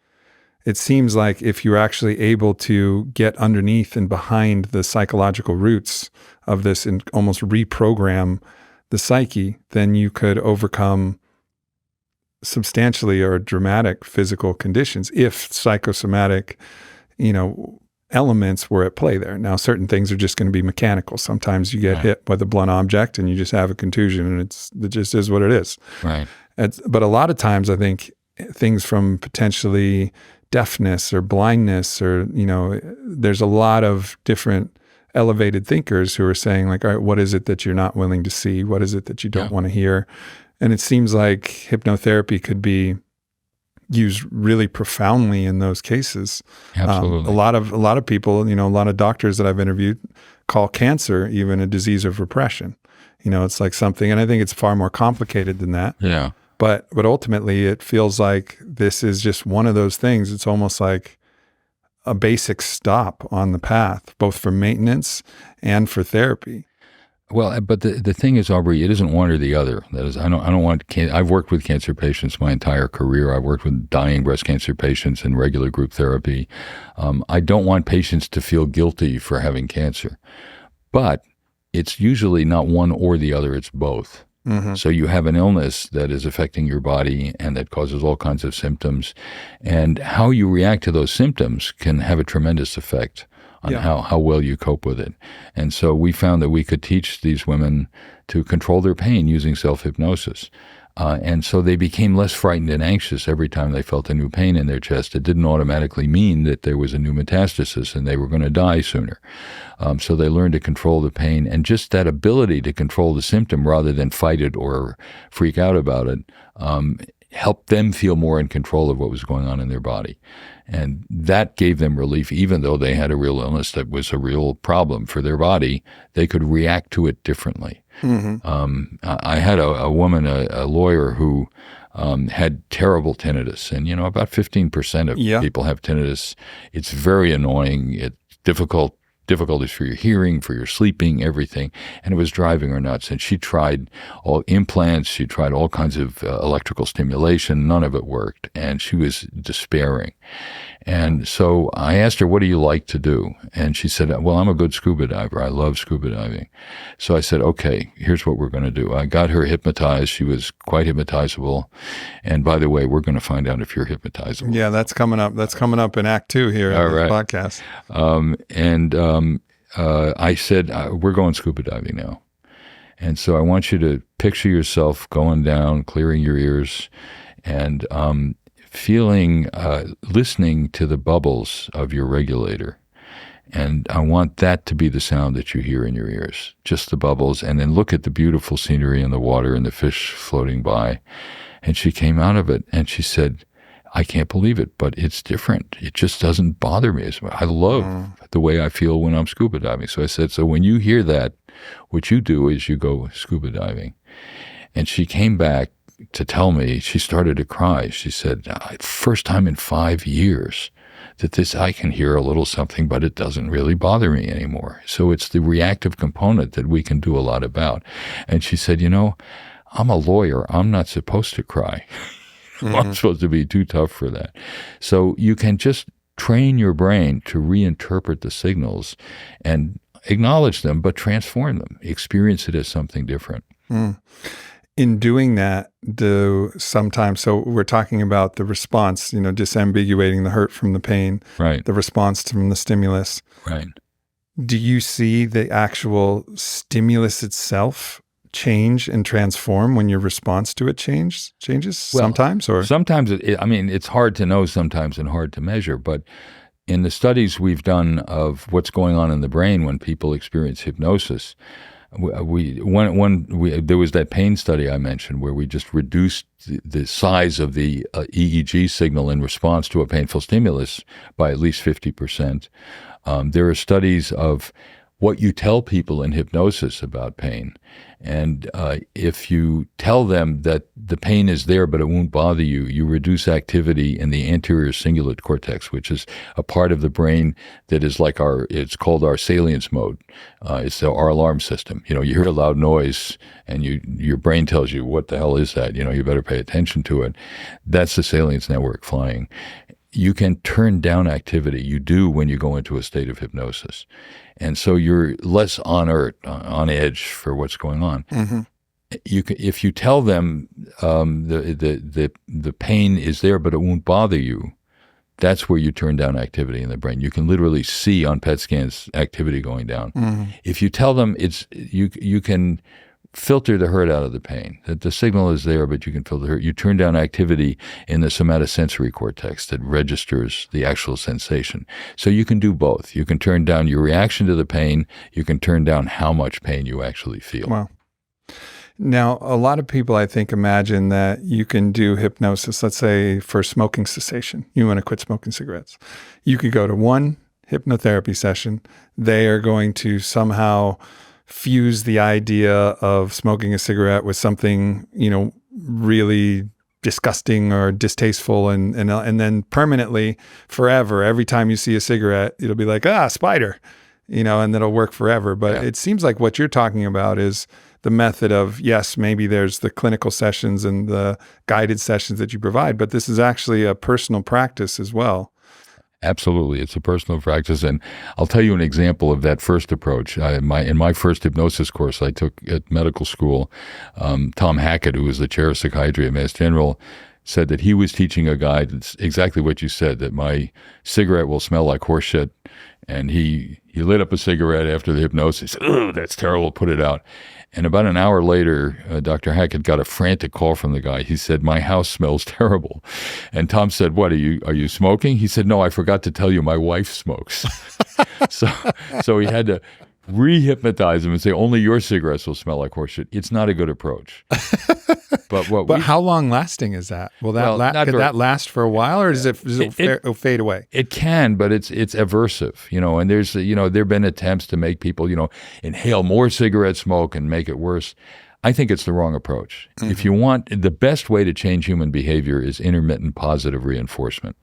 it seems like if you're actually able to get underneath and behind the psychological roots of this and almost reprogram the psyche, then you could overcome substantially or dramatic physical conditions if psychosomatic, elements were at play there. Now, certain things are just going to be mechanical. Sometimes you get hit with a blunt object and you just have a contusion, and it just is what it is. Right. But a lot of times, I think things from potentially deafness or blindness, or there's a lot of different elevated thinkers who are saying, like, all right, what is it that you're not willing to see? What is it that you don't want to hear? And it seems like hypnotherapy could be used really profoundly in those cases. Absolutely. A lot of people, a lot of doctors that I've interviewed call cancer even a disease of repression. It's like something, and I think it's far more complicated than that. Yeah. But ultimately it feels like this is just one of those things. It's almost like a basic stop on the path, both for maintenance and for therapy. Well, but the thing is, Aubrey, it isn't one or the other. That is, I don't want. I've worked with cancer patients my entire career. I've worked with dying breast cancer patients in regular group therapy. I don't want patients to feel guilty for having cancer, but it's usually not one or the other. It's both. Mm-hmm. So you have an illness that is affecting your body and that causes all kinds of symptoms, and how you react to those symptoms can have a tremendous effect on how well you cope with it. And so we found that we could teach these women to control their pain using self-hypnosis. And so they became less frightened and anxious every time they felt a new pain in their chest. It didn't automatically mean that there was a new metastasis and they were going to die sooner. So they learned to control the pain, and just that ability to control the symptom rather than fight it or freak out about it helped them feel more in control of what was going on in their body. And that gave them relief, even though they had a real illness that was a real problem for their body. They could react to it differently. Mm-hmm. I had a woman, a lawyer, who had terrible tinnitus. And, about 15% of people have tinnitus. It's very annoying. It's difficult difficulties for your hearing, for your sleeping, everything. And it was driving her nuts. And she tried all implants. She tried all kinds of electrical stimulation. None of it worked. And she was despairing. And so I asked her, what do you like to do? And she said, well, I'm a good scuba diver. I love scuba diving. So I said, okay, here's what we're going to do. I got her hypnotized. She was quite hypnotizable. And by the way, we're going to find out if you're hypnotizable. Yeah, that's coming up. That's coming up in Act 2 here on this podcast. I said, we're going scuba diving now. And so I want you to picture yourself going down, clearing your ears, and feeling, listening to the bubbles of your regulator. And I want that to be the sound that you hear in your ears, just the bubbles, and then look at the beautiful scenery in the water and the fish floating by. And she came out of it and she said, I can't believe it, but it's different. It just doesn't bother me as much. I love the way I feel when I'm scuba diving. So I said, so when you hear that, what you do is you go scuba diving. And she came back to tell me, she started to cry. She said, first time in 5 years that I can hear a little something, but it doesn't really bother me anymore. So it's the reactive component that we can do a lot about. And she said, I'm a lawyer. I'm not supposed to cry. I'm supposed to be too tough for that. So you can just train your brain to reinterpret the signals and acknowledge them, but transform them, experience it as something different. In doing that, so we're talking about the response, disambiguating the hurt from the pain, right? The response from the stimulus. Right. Do you see the actual stimulus itself change and transform when your response to it changes sometimes? Or sometimes, it's hard to know sometimes and hard to measure, but in the studies we've done of what's going on in the brain when people experience hypnosis, there was that pain study I mentioned where we just reduced the size of the EEG signal in response to a painful stimulus by at least 50%. There are studies of what you tell people in hypnosis about pain. And if you tell them that the pain is there but it won't bother you, you reduce activity in the anterior cingulate cortex, which is a part of the brain that is like it's called our salience mode. It's our alarm system. You hear a loud noise and your brain tells you, what the hell is that? You better pay attention to it. That's the salience network flying. You can turn down activity. You do when you go into a state of hypnosis. And so you're less on edge for what's going on. Mm-hmm. If you tell them the pain is there, but it won't bother you, that's where you turn down activity in the brain. You can literally see on PET scans activity going down. Mm-hmm. If you tell them you can filter the hurt out of the pain, that the signal is there, but you can filter the hurt. You turn down activity in the somatosensory cortex that registers the actual sensation. So you can do both. You can turn down your reaction to the pain. You can turn down how much pain you actually feel. Wow. Now, a lot of people, I think, imagine that you can do hypnosis, let's say for smoking cessation. You want to quit smoking cigarettes. You could go to one hypnotherapy session. They are going to somehow fuse the idea of smoking a cigarette with something, really disgusting or distasteful, and then permanently, forever, every time you see a cigarette, it'll be like, spider, and that'll work forever. But It seems like what you're talking about is the method of, yes, maybe there's the clinical sessions and the guided sessions that you provide, but this is actually a personal practice as well. Absolutely. It's a personal practice. And I'll tell you an example of that first approach. In my first hypnosis course I took at medical school, Tom Hackett, who was the chair of psychiatry at Mass General, said that he was teaching a guy that's exactly what you said, that my cigarette will smell like horse shit. And he lit up a cigarette after the hypnosis. He said, "Oh, that's terrible, put it out." And about an hour later, Dr. Hackett got a frantic call from the guy. He said, "My house smells terrible." And Tom said, "What, are you smoking?" He said, "No, I forgot to tell you, my wife smokes." So he had to re-hypnotize him and say, "Only your cigarettes will smell like horseshit." It's not a good approach. But how long lasting is that? Will that could that last for a while, or does it fade away? It can, but it's aversive, and there's there've been attempts to make people, inhale more cigarette smoke and make it worse. I think it's the wrong approach. If you want, the best way to change human behavior is intermittent positive reinforcement.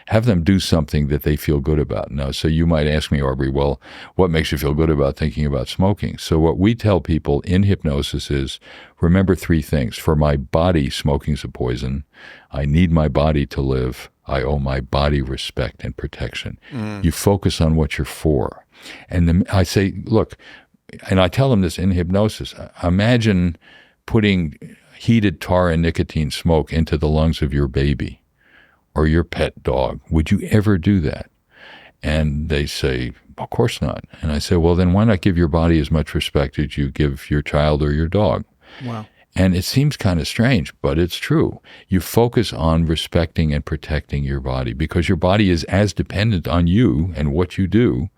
Have them do something that they feel good about. Now, so you might ask me, Aubrey, well, what makes you feel good about thinking about smoking? So what we tell people in hypnosis is, remember 3 things. For my body, smoking's a poison. I need my body to live. I owe my body respect and protection. You focus on what you're for. And then I say, look, and I tell them this in hypnosis, imagine putting heated tar and nicotine smoke into the lungs of your baby or your pet dog. Would you ever do that? And they say, of course not. And I say, well, then why not give your body as much respect as you give your child or your dog? Wow. And it seems kind of strange, but it's true. You focus on respecting and protecting your body because your body is as dependent on you and what you do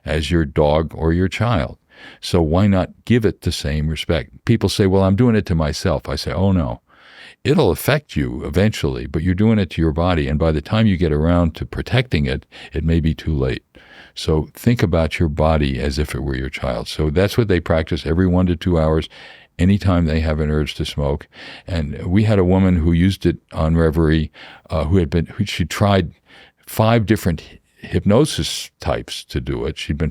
as your dog or your child. So why not give it the same respect? People say, well, I'm doing it to myself. I say, oh, no. It'll affect you eventually, but you're doing it to your body. And by the time you get around to protecting it, it may be too late. So think about your body as if it were your child. So that's what they practice every 1 to 2 hours, anytime they have an urge to smoke. And we had a woman who used it on Reveri, she tried 5 different hypnosis types to do it. She'd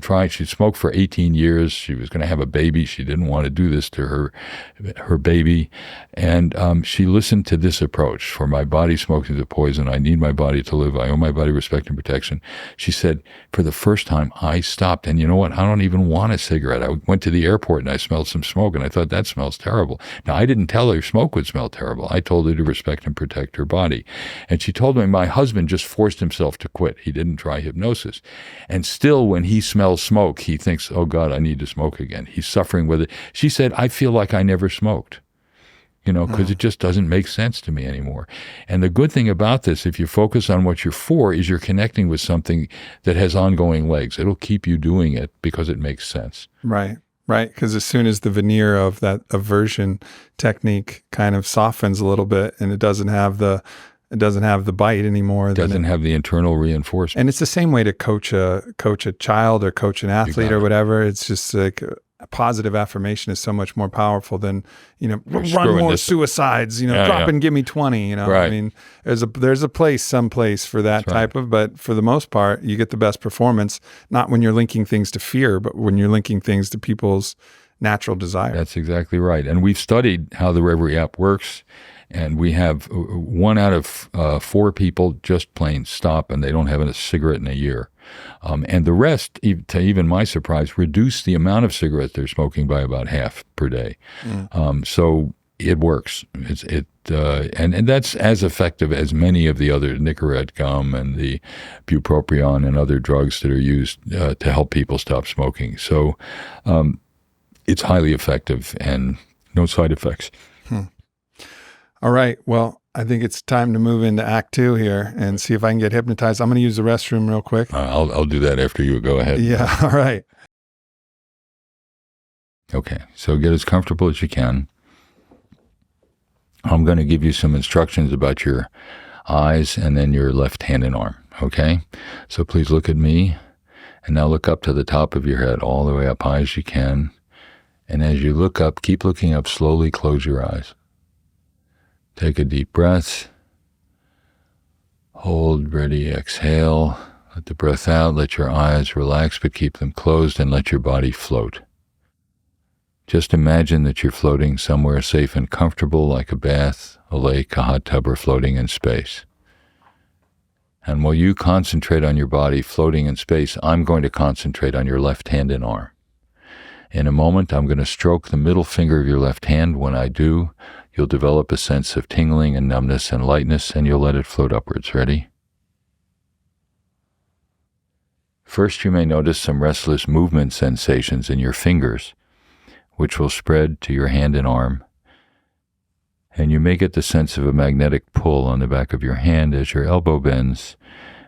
smoked for 18 years. She was going to have a baby. She didn't want to do this to her baby. And she listened to this approach. For my body, smoking is a poison. I need my body to live. I owe my body respect and protection. She said, for the first time, I stopped. And you know what? I don't even want a cigarette. I went to the airport and I smelled some smoke and I thought, that smells terrible. Now, I didn't tell her smoke would smell terrible. I told her to respect and protect her body. And she told me, my husband just forced himself to quit. He didn't try hypnosis. And still, when he smells smoke, he thinks, oh God, I need to smoke again. He's suffering with it. She said, I feel like I never smoked, because it just doesn't make sense to me anymore. And the good thing about this, if you focus on what you're for, is you're connecting with something that has ongoing legs. It'll keep you doing it because it makes sense. Right. Right. Because as soon as the veneer of that aversion technique kind of softens a little bit and it doesn't have the bite anymore. It doesn't have the internal reinforcement. And it's the same way to coach a child or coach an athlete or whatever. It's just like a positive affirmation is so much more powerful than, run more suicides, drop and give me 20, Right. I mean, there's a place someplace for that type of, but for the most part, you get the best performance, not when you're linking things to fear, but when you're linking things to people's natural desire. That's exactly right. And we've studied how the Reveri app works. And we have 1 out of 4 people just plain stop and they don't have a cigarette in a year. And the rest, to even my surprise, reduce the amount of cigarettes they're smoking by about half per day. So it works. And that's as effective as many of the other Nicorette gum and the bupropion and other drugs that are used to help people stop smoking. So it's highly effective and no side effects. All right. Well, I think it's time to move into Act 2 here and see if I can get hypnotized. I'm going to use the restroom real quick. I'll do that after you. Go ahead. Yeah. All right. Okay. So get as comfortable as you can. I'm going to give you some instructions about your eyes and then your left hand and arm. Okay. So please look at me and now look up to the top of your head all the way up high as you can. And as you look up, keep looking up, slowly close your eyes. Take a deep breath. Hold, ready, exhale. Let the breath out. Let your eyes relax, but keep them closed and let your body float. Just imagine that you're floating somewhere safe and comfortable, like a bath, a lake, a hot tub, or floating in space. And while you concentrate on your body floating in space, I'm going to concentrate on your left hand and arm. In a moment, I'm going to stroke the middle finger of your left hand. When I do, you'll develop a sense of tingling and numbness and lightness, and you'll let it float upwards. Ready? First, you may notice some restless movement sensations in your fingers, which will spread to your hand and arm. And you may get the sense of a magnetic pull on the back of your hand as your elbow bends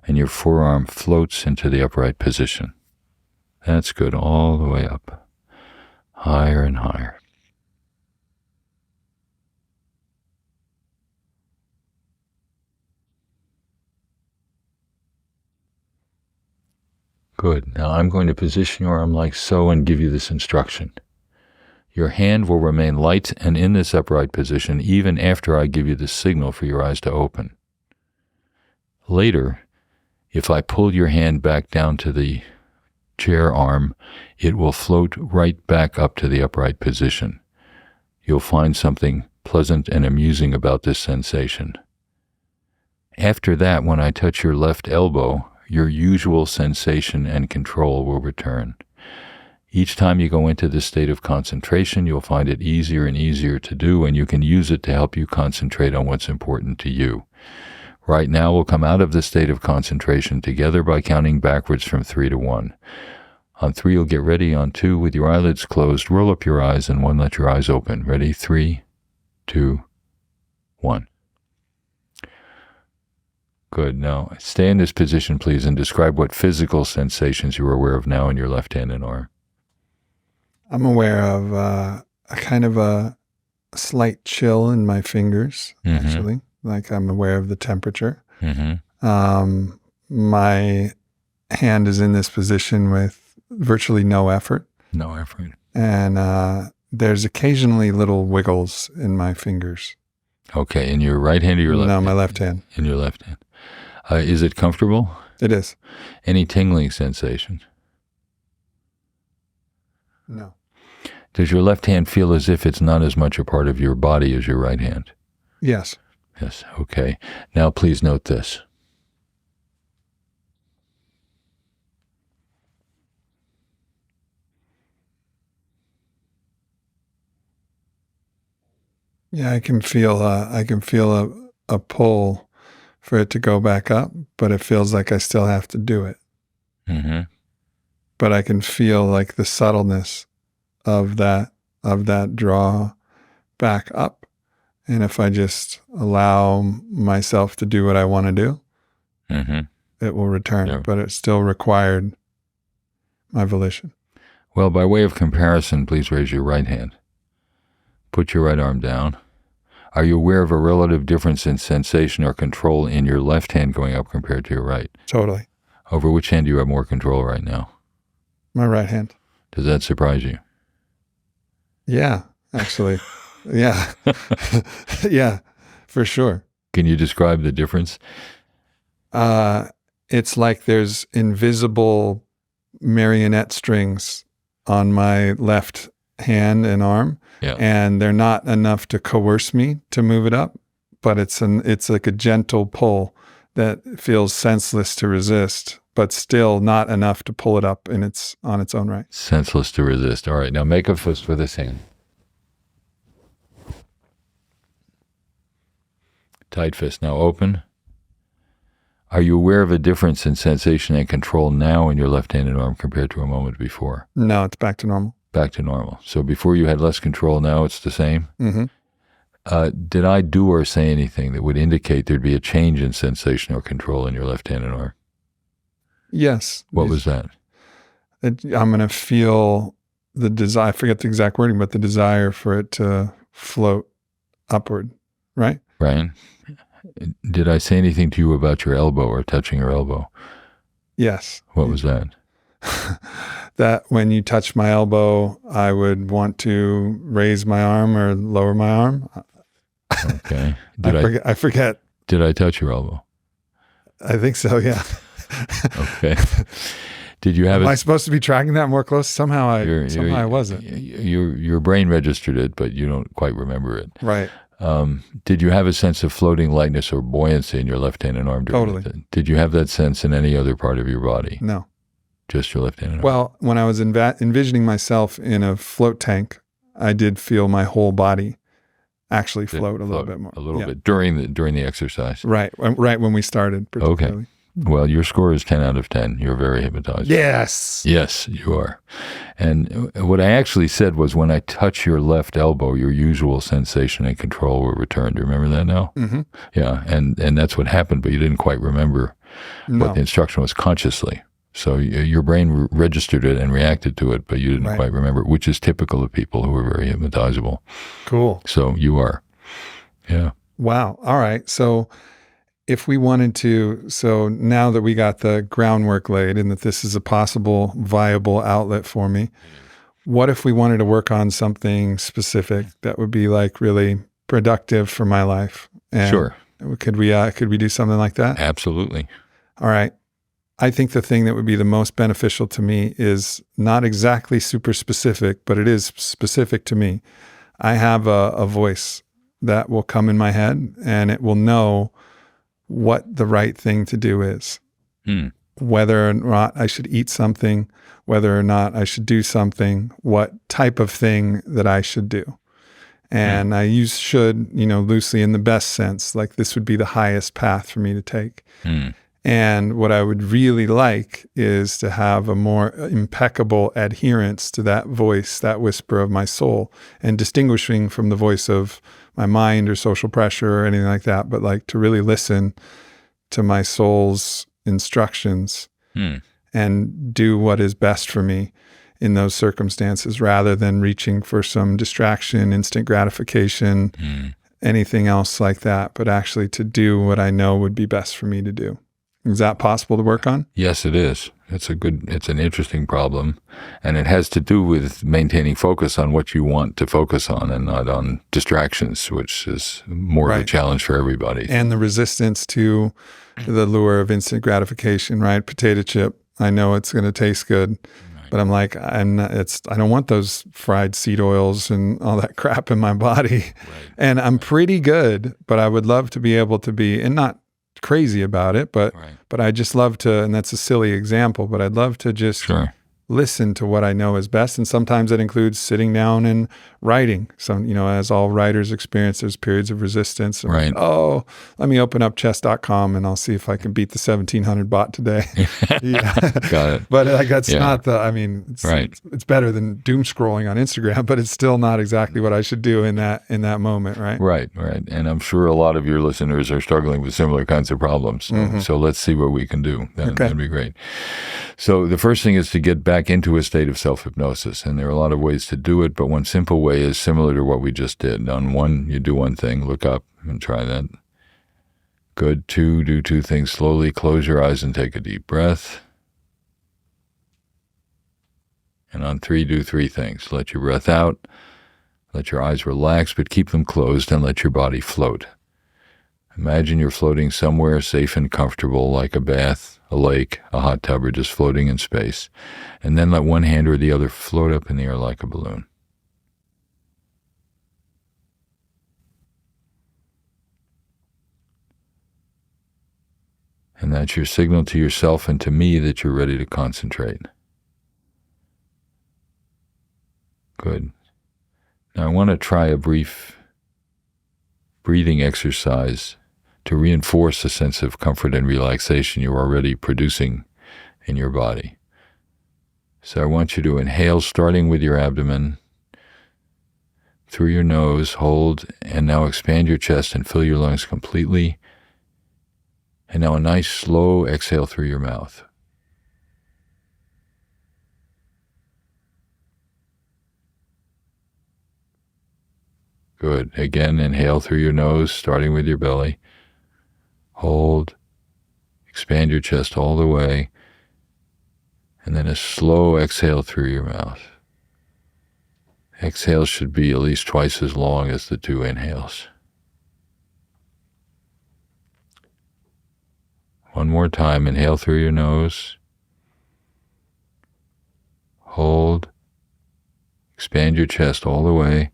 and your forearm floats into the upright position. That's good, all the way up, higher and higher. Good. Now I'm going to position your arm like so and give you this instruction. Your hand will remain light and in this upright position even after I give you the signal for your eyes to open. Later, if I pull your hand back down to the chair arm, it will float right back up to the upright position. You'll find something pleasant and amusing about this sensation. After that, when I touch your left elbow, your usual sensation and control will return. Each time you go into this state of concentration, you'll find it easier and easier to do, and you can use it to help you concentrate on what's important to you. Right now, we'll come out of this state of concentration together by counting backwards from 3 to 1. On 3, you'll get ready. On 2, with your eyelids closed, roll up your eyes, and 1, let your eyes open. Ready? 3, 2, 1. Good. Now, stay in this position, please, and describe what physical sensations you are aware of now in your left hand and arm. I'm aware of a kind of a slight chill in my fingers, actually. Like I'm aware of the temperature. My hand is in this position with virtually no effort. No effort. And there's occasionally little wiggles in my fingers. Okay. In your right hand or your left hand? No, my left hand. In your left hand. Is it comfortable? It is. Any tingling sensation? No. Does your left hand feel as if it's not as much a part of your body as your right hand? Yes. Yes. Okay. Now please note this. Yeah, I can feel a pull for it to go back up, but it feels like I still have to do it. But I can feel like the subtleness of that draw back up. And if I just allow myself to do what I want to do, it will return. Yeah. But it still required my volition. Well, by way of comparison, please raise your right hand. Put your right arm down. Are you aware of a relative difference in sensation or control in your left hand going up compared to your right? Totally. Over which hand do you have more control right now? My right hand. Does that surprise you? Yeah, actually. Yeah. Yeah, for sure. Can you describe the difference? It's like there's invisible marionette strings on my left hand and arm, and they're not enough to coerce me to move it up, but it's like a gentle pull that feels senseless to resist, but still not enough to pull it up on its own right. Senseless to resist. All right, now make a fist with this hand. Tight fist. Now open. Are you aware of a difference in sensation and control now in your left hand and arm compared to a moment before? No, it's back to normal. Back to normal. So before you had less control, now it's the same? Did I do or say anything that would indicate there'd be a change in sensation or control in your left hand and arm? Yes. What was that? I'm going to feel the desire, I forget the exact wording, but the desire for it to float upward, right? Brian, did I say anything to you about your elbow or touching your elbow? Yes. What was that? That when you touch my elbow, I would want to raise my arm or lower my arm. Okay. I forget. Did I touch your elbow? I think so, yeah. Okay. Did you have Am I supposed to be tracking that more close? Somehow I wasn't. Your brain registered it, but you don't quite remember it. Right. Did you have a sense of floating lightness or buoyancy in your left hand and arm? Totally. Did you have that sense in any other part of your body? No. Just your left hand and arm? Well, when I was envisioning myself in a float tank, I did feel my whole body actually float a little bit more. A little bit during the exercise. Right when we started, particularly. Okay. Well, your score is 10 out of 10. You're very hypnotized. Yes. Yes, you are. And what I actually said was when I touch your left elbow, your usual sensation and control will return. Do you remember that now? Mm-hmm. Yeah, and that's what happened, but you didn't quite remember No. what the instruction was consciously. So your brain registered it and reacted to it, but you didn't quite remember, which is typical of people who are very hypnotizable. Cool. So you are. Yeah. Wow. All right. So if we wanted to, so now that we got the groundwork laid and that this is a possible viable outlet for me, what if we wanted to work on something specific that would be like really productive for my life? And Sure. Could we do something like that? Absolutely. All right. I think the thing that would be the most beneficial to me is not exactly super specific, but it is specific to me. I have a voice that will come in my head, and it will know what the right thing to do is. Whether or not I should eat something, whether or not I should do something, what type of thing that I should do. And I use should, loosely in the best sense, like this would be the highest path for me to take. And what I would really like is to have a more impeccable adherence to that voice, that whisper of my soul, and distinguishing from the voice of my mind or social pressure or anything like that, but like to really listen to my soul's instructions and do what is best for me in those circumstances rather than reaching for some distraction, instant gratification, anything else like that, but actually to do what I know would be best for me to do. Is that possible to work on? Yes, it is. It's an interesting problem, and it has to do with maintaining focus on what you want to focus on and not on distractions, which is more of a challenge for everybody. And the resistance to the lure of instant gratification, right? Potato chip. I know it's going to taste good, but I'm like, I don't want those fried seed oils and all that crap in my body. And I'm pretty good, but I would love to be able to be, and not crazy about it, but I just love to, and that's a silly example, but I'd love to just listen to what I know is best. And sometimes that includes sitting down and writing. So, as all writers experience, there's periods of resistance. And let me open up chess.com and I'll see if I can beat the 1700 bot today. Got it. But that's not it's better than doom scrolling on Instagram, but it's still not exactly what I should do in that moment, right? Right. And I'm sure a lot of your listeners are struggling with similar kinds of problems. So let's see what we can do. That'd be great. So the first thing is to get back into a state of self-hypnosis. And there are a lot of ways to do it, but one simple way is similar to what we just did. On one, you do one thing, look up and try that. Good. Two, do two things slowly. Close your eyes and take a deep breath. And on three, do three things. Let your breath out, let your eyes relax, but keep them closed, and let your body float. Imagine you're floating somewhere safe and comfortable, like a bath, a lake, a hot tub, or just floating in space. And then let one hand or the other float up in the air like a balloon. And that's your signal to yourself and to me that you're ready to concentrate. Good. Now I want to try a brief breathing exercise to reinforce a sense of comfort and relaxation you're already producing in your body. So I want you to inhale, starting with your abdomen, through your nose, hold, and now expand your chest and fill your lungs completely. And now a nice slow exhale through your mouth. Good. Again, inhale through your nose, starting with your belly. Hold, expand your chest all the way, and then a slow exhale through your mouth. Exhales should be at least twice as long as the two inhales. One more time, inhale through your nose. Hold, expand your chest all the way.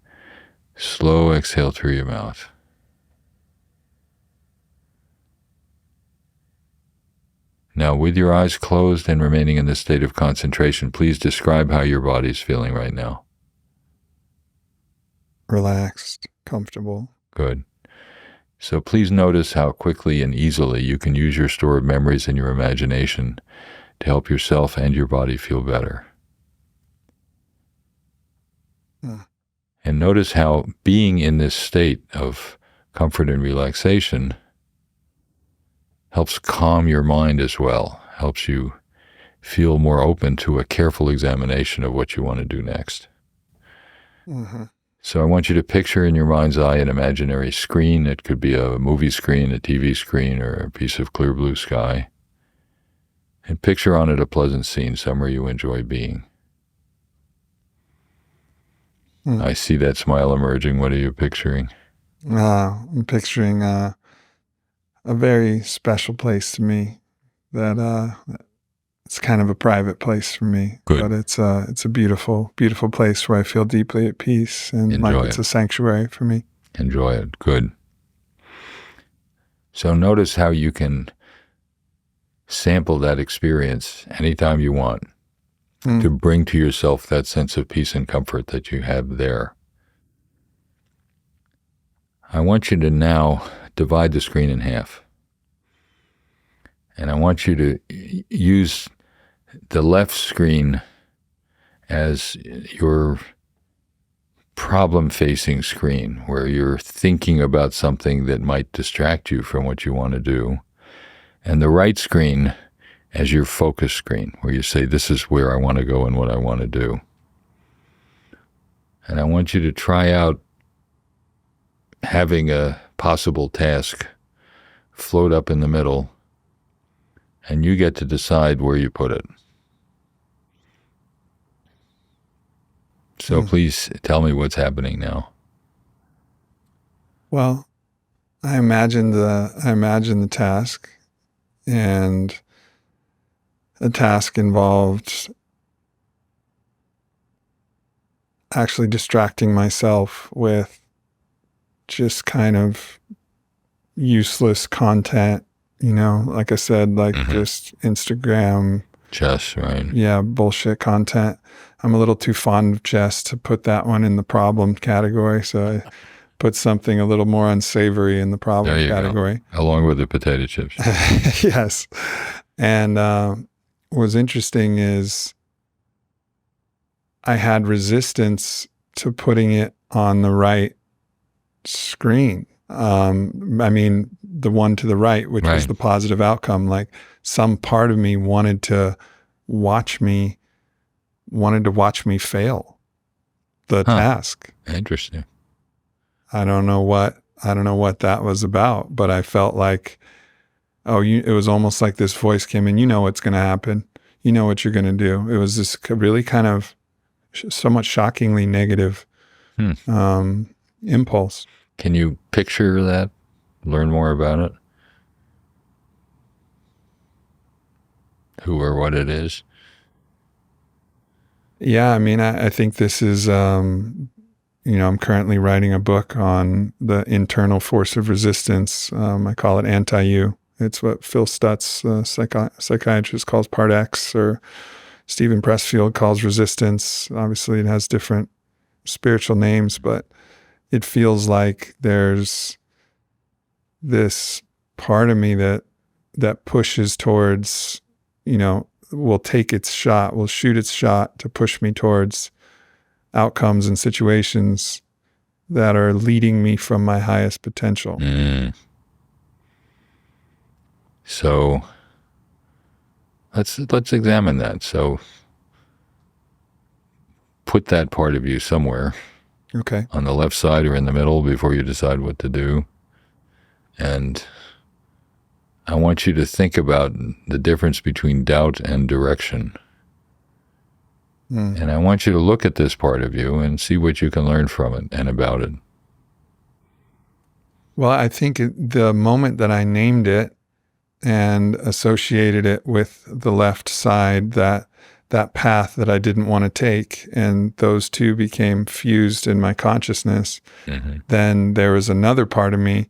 Slow exhale through your mouth. Now, with your eyes closed and remaining in this state of concentration, please describe how your body's feeling right now. Relaxed, comfortable. Good. So please notice how quickly and easily you can use your store of memories and your imagination to help yourself and your body feel better. And notice how being in this state of comfort and relaxation helps calm your mind as well, helps you feel more open to a careful examination of what you want to do next. So I want you to picture in your mind's eye an imaginary screen. It could be a movie screen, a TV screen, or a piece of clear blue sky. And picture on it a pleasant scene somewhere you enjoy being. I see that smile emerging. What are you picturing? I'm picturing a very special place to me that it's kind of a private place for me, Good. but it's a beautiful, beautiful place where I feel deeply at peace and Enjoy like it's a sanctuary for me. Enjoy it. Good. So notice how you can sample that experience anytime you want to bring to yourself that sense of peace and comfort that you have there. I want you to now divide the screen in half. And I want you to use the left screen as your problem-facing screen, where you're thinking about something that might distract you from what you want to do, and the right screen as your focus screen, where you say, this is where I want to go and what I want to do. And I want you to try out having a possible task float up in the middle, and you get to decide where you put it. So please tell me what's happening now. Well, I imagine the task, and the task involved actually distracting myself with just kind of useless content, like I said, like just Instagram. Chess, right? Yeah, bullshit content. I'm a little too fond of chess to put that one in the problem category, so I put something a little more unsavory in the problem category. Go. Along with the potato chips. Yes. And what's interesting is I had resistance to putting it on the right screen. I mean, the one to the right, which was the positive outcome. Like some part of me wanted to watch me fail the task. Interesting. I don't know what that was about, but I felt like, it was almost like this voice came in, what's going to happen. You know what you're going to do. It was this really kind of somewhat shockingly negative impulse. Can you picture that? Learn more about it? Who or what it is? Yeah, I mean, I think this is, I'm currently writing a book on the internal force of resistance. I call it anti-you. It's what Phil Stutz, psychiatrist, calls part X, or Stephen Pressfield calls resistance. Obviously, it has different spiritual names, but it feels like there's this part of me that pushes towards, will take its shot, will shoot its shot to push me towards outcomes and situations that are leading me from my highest potential. So let's examine that. So put that part of you somewhere. Okay. On the left side or in the middle before you decide what to do. And I want you to think about the difference between doubt and direction. And I want you to look at this part of you and see what you can learn from it and about it. Well, I think the moment that I named it and associated it with the left side, that path that I didn't want to take, and those two became fused in my consciousness, then there was another part of me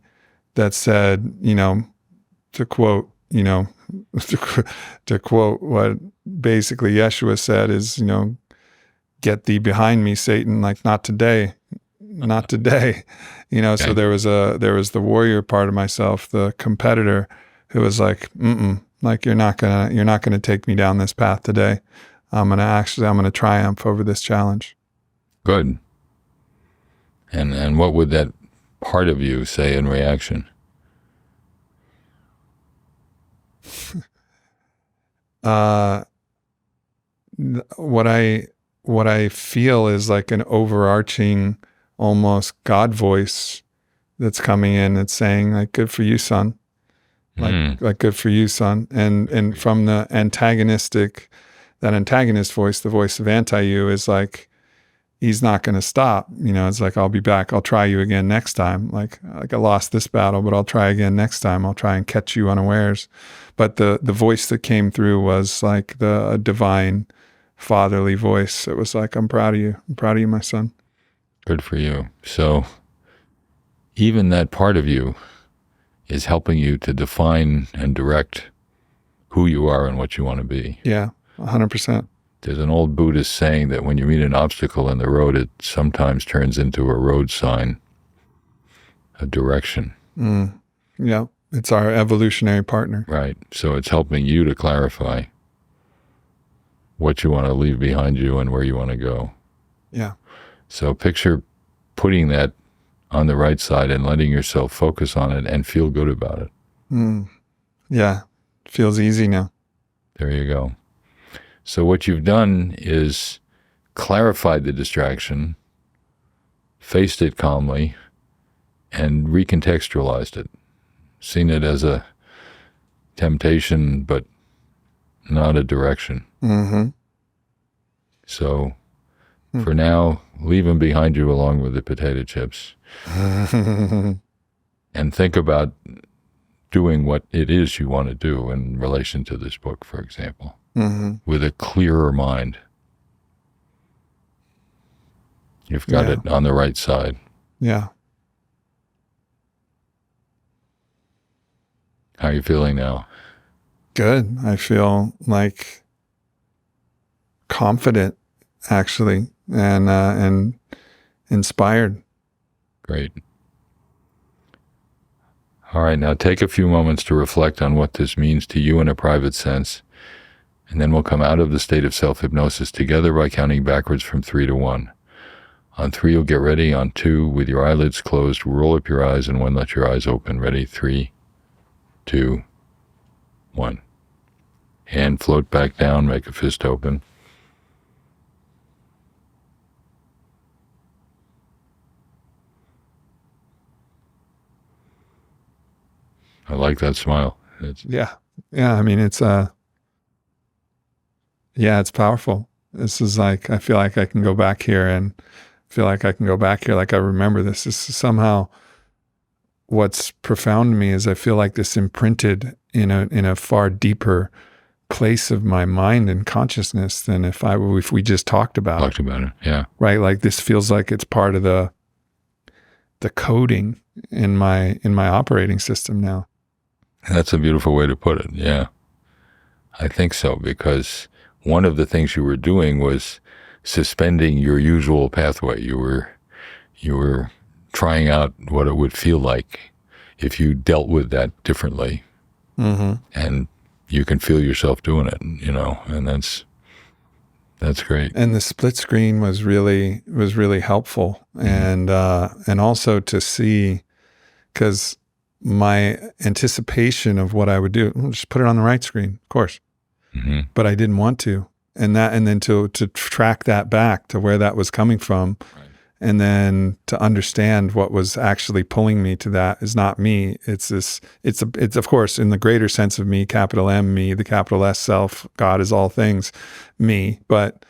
that said, to quote, to quote what basically Yeshua said is, get thee behind me, Satan, like not today. Okay. So there was the warrior part of myself, the competitor, who was like, like you're not gonna take me down this path today. I'm gonna triumph over this challenge. Good. And what would that part of you say in reaction? What I feel is like an overarching, almost God voice that's coming in. It's saying like, "Good for you, son." Like good for you, son. And from that antagonist voice, the voice of anti-you, is like, he's not going to stop. It's like, I'll be back. I'll try you again next time. Like I lost this battle, but I'll try again next time. I'll try and catch you unawares. But the voice that came through was like a divine fatherly voice. It was like, I'm proud of you. I'm proud of you, my son. Good for you. So even that part of you is helping you to define and direct who you are and what you want to be. Yeah, 100%. There's an old Buddhist saying that when you meet an obstacle in the road, it sometimes turns into a road sign, a direction. Yeah, it's our evolutionary partner. Right. So it's helping you to clarify what you want to leave behind you and where you want to go. Yeah. So picture putting that on the right side and letting yourself focus on it and feel good about it. Yeah, feels easy now. There you go. So what you've done is clarified the distraction, faced it calmly, and recontextualized it. Seen it as a temptation, but not a direction. Mm-hmm. So for now, leave them behind you along with the potato chips. And think about doing what it is you want to do in relation to this book, for example, with a clearer mind. You've got it on the right side. Yeah. How are you feeling now? Good. I feel like confident, actually, and inspired. Great. All right, now take a few moments to reflect on what this means to you in a private sense, and then we'll come out of the state of self-hypnosis together by counting backwards from 3 to 1. On 3, you'll get ready. On 2, with your eyelids closed, roll up your eyes, and 1, let your eyes open. Ready? 3, 2, 1. Hand float back down, make a fist open. I like that smile. Yeah. I mean, it's powerful. This is like, I feel like I can go back here and feel like I can go back here. Like I remember this. This is somehow what's profound to me is I feel like this imprinted in a far deeper place of my mind and consciousness than if we just talked about it. Yeah. Right. Like this feels like it's part of the coding in my operating system now. That's a beautiful way to put it. Yeah. I think so, because one of the things you were doing was suspending your usual pathway. You were trying out what it would feel like if you dealt with that differently. And you can feel yourself doing it, and that's great. And the split screen was really helpful. And also to see, because my anticipation of what I would do, just put it on the right screen, of course. But I didn't want to. And then to track that back to where that was coming from, right. And then to understand what was actually pulling me to that is not me. It's of course in the greater sense of me, capital M, me, the capital S self, God is all things, me. But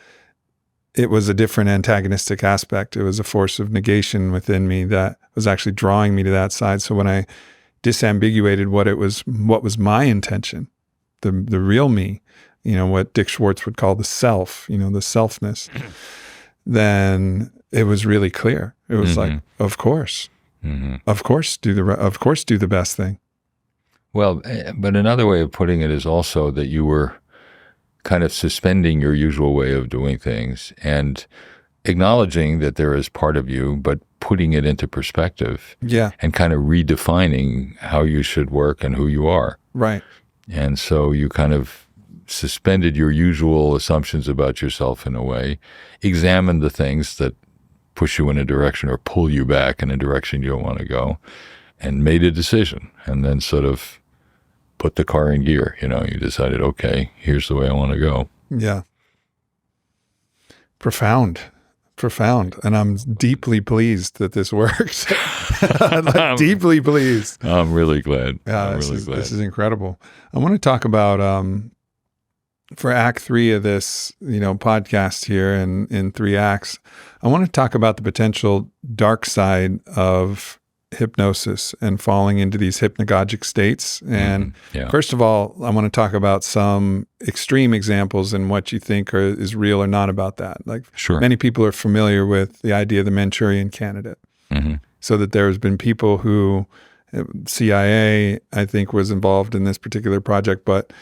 it was a different antagonistic aspect. It was a force of negation within me that was actually drawing me to that side. So when I disambiguated what was my intention, the real me, what Dick Schwartz would call the self, the selfness, then it was really clear. It was like, of course, of course, do the best thing. Well, but another way of putting it is also that you were kind of suspending your usual way of doing things and acknowledging that there is part of you, but putting it into perspective. Yeah. And kind of redefining how you should work and who you are. Right. And so you kind of suspended your usual assumptions about yourself in a way, examined the things that push you in a direction or pull you back in a direction you don't want to go, and made a decision, and then sort of put the car in gear. You decided, okay, here's the way I want to go. Yeah. Profound. And I'm deeply pleased that this works. I'm deeply pleased. I'm really glad. Yeah, this is incredible. I want to talk about for Act 3 of this, podcast here in 3 acts, I want to talk about the potential dark side of hypnosis and falling into these hypnagogic states. And first of all, I want to talk about some extreme examples and what you think is real or not about that. Like, many people are familiar with the idea of the Manchurian candidate. So that there has been people who, CIA, I think, was involved in this particular project, but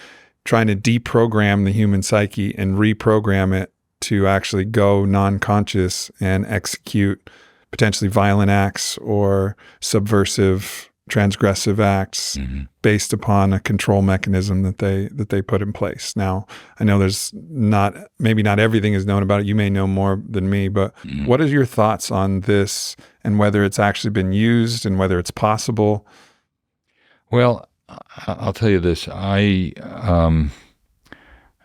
trying to deprogram the human psyche and reprogram it to actually go non-conscious and execute potentially violent acts or subversive, transgressive acts based upon a control mechanism that they put in place. Now, I know maybe not everything is known about it. You may know more than me, but what are your thoughts on this and whether it's actually been used and whether it's possible? Well, I'll tell you this.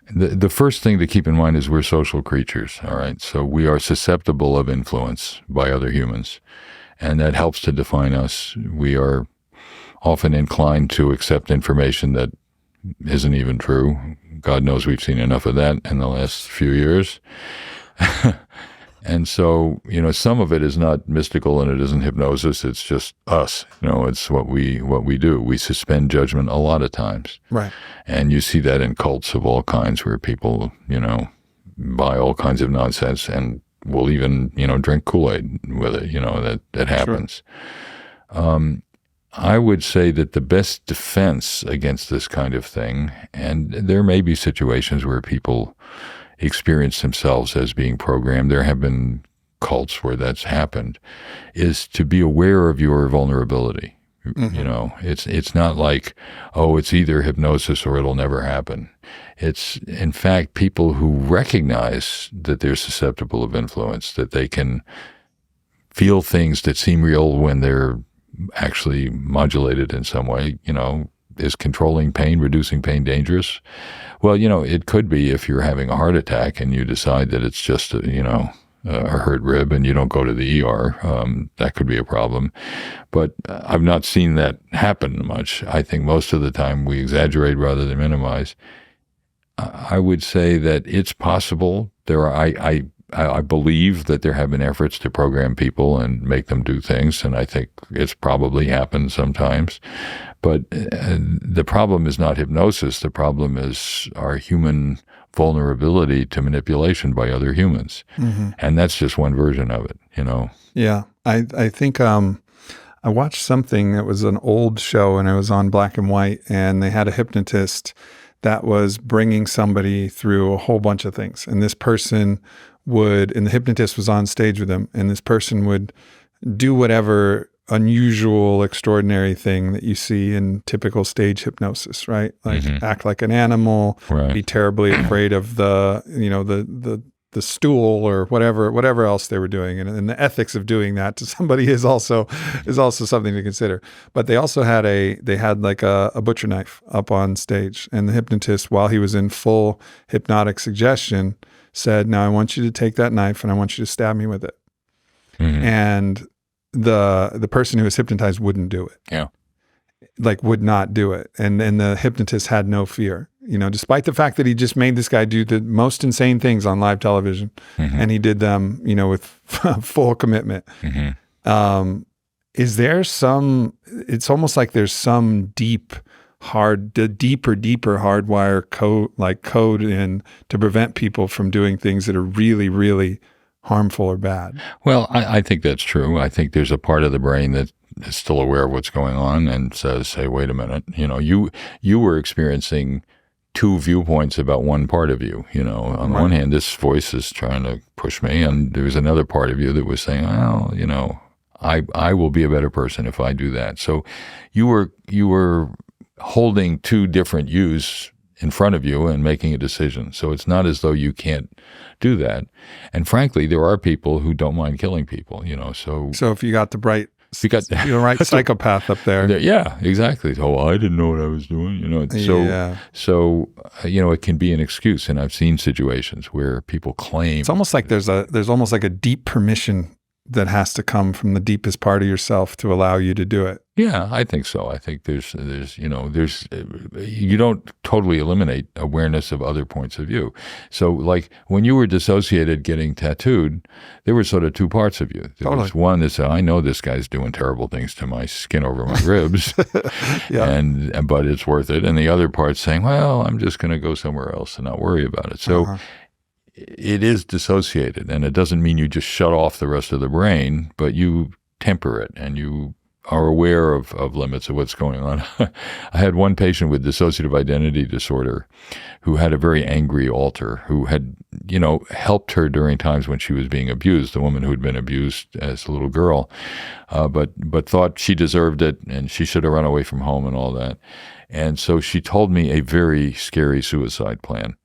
The first thing to keep in mind is we're social creatures, all right? So we are susceptible of influence by other humans, and that helps to define us. We are often inclined to accept information that isn't even true. God knows we've seen enough of that in the last few years. And so, some of it is not mystical and it isn't hypnosis. It's just us. It's what we do. We suspend judgment a lot of times. Right. And you see that in cults of all kinds where people, buy all kinds of nonsense and will even, drink Kool-Aid with it, that happens. Sure. I would say that the best defense against this kind of thing, and there may be situations where people experience themselves as being programmed. There have been cults where that's happened, is to be aware of your vulnerability. It's not like, it's either hypnosis or it'll never happen. It's, in fact, people who recognize that they're susceptible of influence, that they can feel things that seem real when they're actually modulated in some way. Is controlling pain, reducing pain dangerous? Well, it could be if you're having a heart attack and you decide that it's just, a hurt rib and you don't go to the ER. That could be a problem. But I've not seen that happen much. I think most of the time we exaggerate rather than minimize. I would say that it's possible. I believe that there have been efforts to program people and make them do things, and I think it's probably happened sometimes. But the problem is not hypnosis. The problem is our human vulnerability to manipulation by other humans. And that's just one version of it, Yeah. I think I watched something that was an old show, and it was on black and white, and they had a hypnotist that was bringing somebody through a whole bunch of things. And this person and the hypnotist was on stage with him, and this person would do whatever unusual, extraordinary thing that you see in typical stage hypnosis, right? Like act like an animal, be terribly afraid of the stool or whatever else they were doing. And the ethics of doing that to somebody is also something to consider. But they also had like a butcher knife up on stage, and the hypnotist, while he was in full hypnotic suggestion, said, "Now I want you to take that knife and I want you to stab me with it." And the person who was hypnotized wouldn't do it. Yeah. Like, would not do it. And the hypnotist had no fear, despite the fact that he just made this guy do the most insane things on live television, and he did them, with full commitment. Is there it's almost like there's some deeper hardwire code in to prevent people from doing things that are really, really harmful or bad. Well, I think that's true. I think there's a part of the brain that is still aware of what's going on and says, "Hey, wait a minute. You were experiencing two viewpoints about one part of you. On the one hand, this voice is trying to push me, and there was another part of you that was saying, well, I will be a better person if I do that." So you were holding two different yous in front of you and making a decision. So it's not as though you can't do that. And frankly, there are people who don't mind killing people, so if you got the right psychopath up there. Yeah, exactly. Oh, I didn't know what I was doing, So it can be an excuse. And I've seen situations where people claim. It's almost like there's almost like a deep permission that has to come from the deepest part of yourself to allow you to do it. Yeah, I think so. I think there's you don't totally eliminate awareness of other points of view. So like when you were dissociated getting tattooed, there were sort of two parts of you. There was one that said, I know this guy's doing terrible things to my skin over my ribs, but it's worth it. And the other part saying, well, I'm just going to go somewhere else and not worry about it. So it is dissociated, and it doesn't mean you just shut off the rest of the brain, but you temper it and you are aware of limits of what's going on. I had one patient with dissociative identity disorder who had a very angry alter who had, helped her during times when she was being abused, a woman who had been abused as a little girl, but thought she deserved it and she should have run away from home and all that. And so she told me a very scary suicide plan.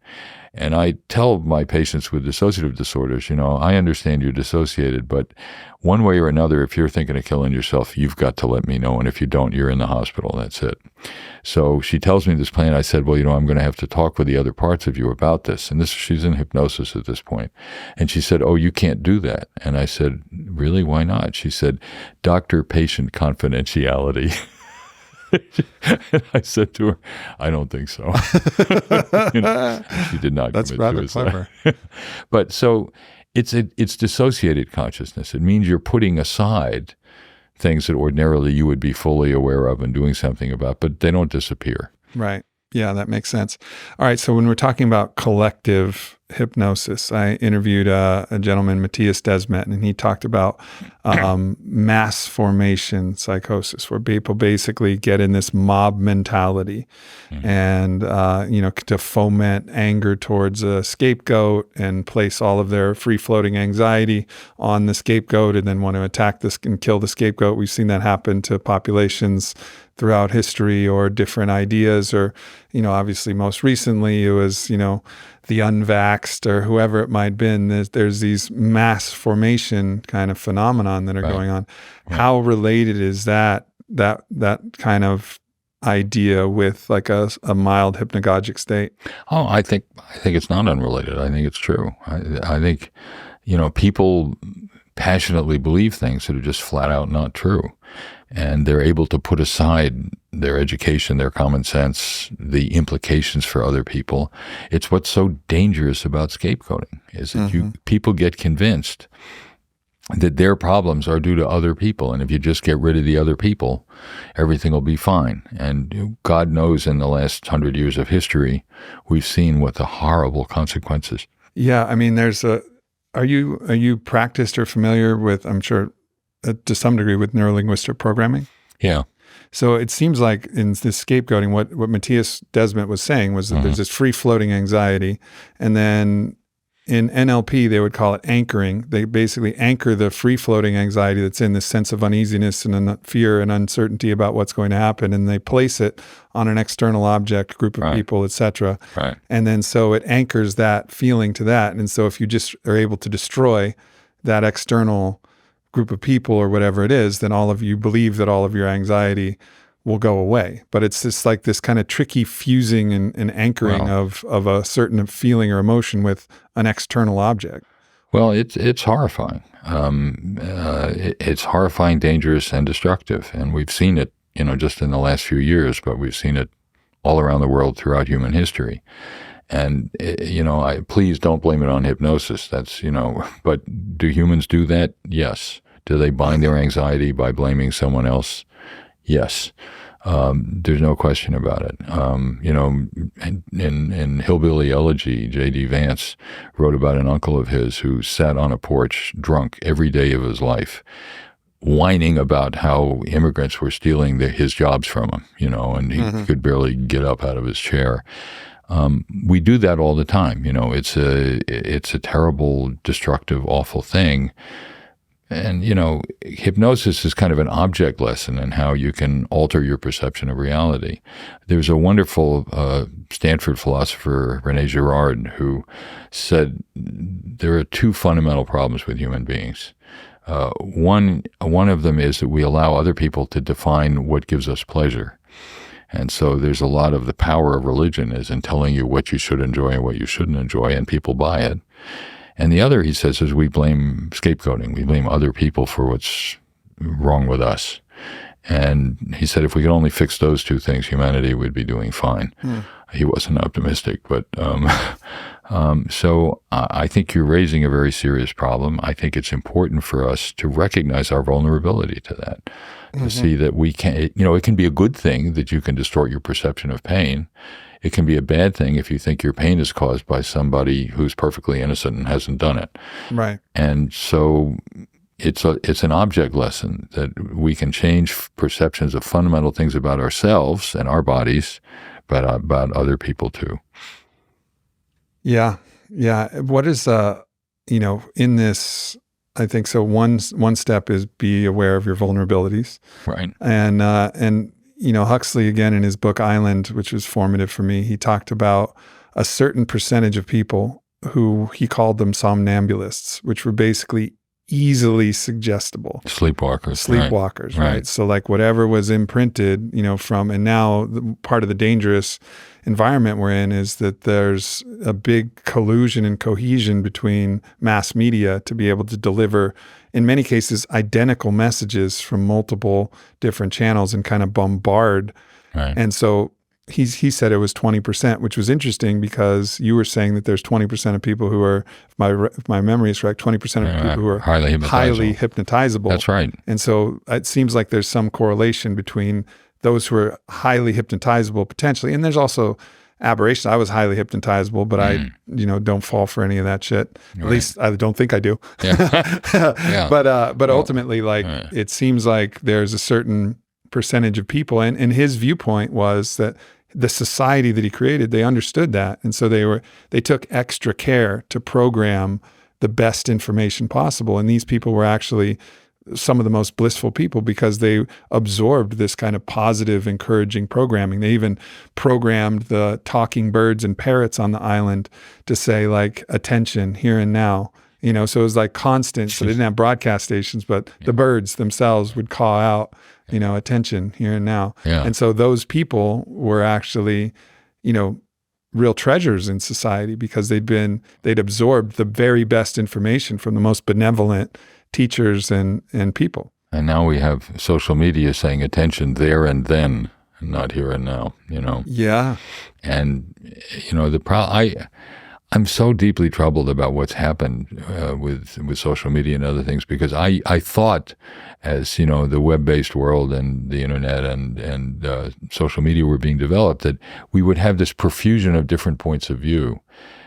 And I tell my patients with dissociative disorders, I understand you're dissociated, but one way or another, if you're thinking of killing yourself, you've got to let me know. And if you don't, you're in the hospital. That's it. So she tells me this plan. I said, well, I'm going to have to talk with the other parts of you about this. And she's in hypnosis at this point. And she said, oh, you can't do that. And I said, really? Why not? She said, doctor-patient confidentiality. And I said to her, I don't think so. She did not That's commit rather suicide. clever. But so it's dissociated consciousness. It means you're putting aside things that ordinarily you would be fully aware of and doing something about, but they don't disappear. Right. Yeah, that makes sense. All right. So when we're talking about collective hypnosis, I interviewed a gentleman, Matthias Desmet, and he talked about mass formation psychosis, where people basically get in this mob mentality and, to foment anger towards a scapegoat and place all of their free-floating anxiety on the scapegoat and then want to attack this and kill the scapegoat. We've seen that happen to populations throughout history, or different ideas, or, obviously most recently it was, the unvaxxed or whoever it might have been. There's these mass formation kind of phenomenon that are going on. Right. How related is that kind of idea with like a mild hypnagogic state? Oh, I think it's not unrelated. I think it's true. I think, people passionately believe things that are just flat out not true. And they're able to put aside their education, their common sense, the implications for other people. It's what's so dangerous about scapegoating, is that people get convinced that their problems are due to other people. And if you just get rid of the other people, everything will be fine. And God knows in the last 100 years of history, we've seen what the horrible consequences. Yeah. I mean, are you practiced or familiar with, I'm sure, to some degree, with neurolinguistic programming? Yeah. So it seems like in this scapegoating, what Matthias Desmet was saying was that there's this free-floating anxiety, and then in NLP, they would call it anchoring. They basically anchor the free-floating anxiety that's in this sense of uneasiness and fear and uncertainty about what's going to happen, and they place it on an external object, group of people, etc. Right. And then so it anchors that feeling to that. And so if you just are able to destroy that external group of people or whatever it is, then you believe that all of your anxiety will go away. But it's just like this kind of tricky fusing and anchoring of a certain feeling or emotion with an external object. Well, it's horrifying. It's horrifying, dangerous, and destructive. And we've seen it, just in the last few years, but we've seen it all around the world throughout human history. And, please don't blame it on hypnosis. That's, but do humans do that? Yes. Do they bind their anxiety by blaming someone else? Yes. There's no question about it. In Hillbilly Elegy, J.D. Vance wrote about an uncle of his who sat on a porch drunk every day of his life, whining about how immigrants were stealing his jobs from him, and he could barely get up out of his chair. We do that all the time. It's a terrible, destructive, awful thing. And, hypnosis is kind of an object lesson in how you can alter your perception of reality. There's a wonderful Stanford philosopher, René Girard, who said there are two fundamental problems with human beings. One of them is that we allow other people to define what gives us pleasure. And so there's a lot of the power of religion is in telling you what you should enjoy and what you shouldn't enjoy, and people buy it. And the other, he says, is we blame scapegoating. We blame other people for what's wrong with us. And he said if we could only fix those two things, humanity would be doing fine. He wasn't optimistic, but so I think you're raising a very serious problem. I think it's important for us to recognize our vulnerability to that, to see that we can, it can be a good thing that you can distort your perception of pain. It can be a bad thing if you think your pain is caused by somebody who's perfectly innocent and hasn't done it. Right. And so it's an object lesson that we can change perceptions of fundamental things about ourselves and our bodies, but about other people too. Yeah. Yeah. What is, in this, I think so one step is be aware of your vulnerabilities. Right. And Huxley, again, in his book Island, which was formative for me, he talked about a certain percentage of people who he called them somnambulists, which were basically easily suggestible. Sleepwalkers. Right? So like whatever was imprinted, and now part of the dangerous environment we're in is that there's a big collusion and cohesion between mass media to be able to deliver, in many cases, identical messages from multiple different channels and kind of bombard. Right. And so he said it was 20%, which was interesting because you were saying that there's 20% of people who are, if my memory is correct, 20% of people who are highly hypnotizable. That's right. And so it seems like there's some correlation between those who are highly hypnotizable potentially. And there's also aberrations. I was highly hypnotizable, but I, don't fall for any of that shit. At least I don't think I do. Yeah. Yeah. But ultimately, it seems like there's a certain percentage of people, and his viewpoint was that the society that he created, they understood that. And so they took extra care to program the best information possible. And these people were actually some of the most blissful people because they absorbed this kind of positive, encouraging programming. They even programmed the talking birds and parrots on the island to say like, attention, here and now. So it was like constant. So they didn't have broadcast stations, but the birds themselves would call out, attention, here and now. Yeah. And so those people were actually, real treasures in society because they'd absorbed the very best information from the most benevolent teachers and people. And now we have social media saying attention there and then, not here and now, Yeah. And, I'm so deeply troubled about what's happened with social media and other things because I thought as, the web-based world and the internet and social media were being developed that we would have this profusion of different points of view.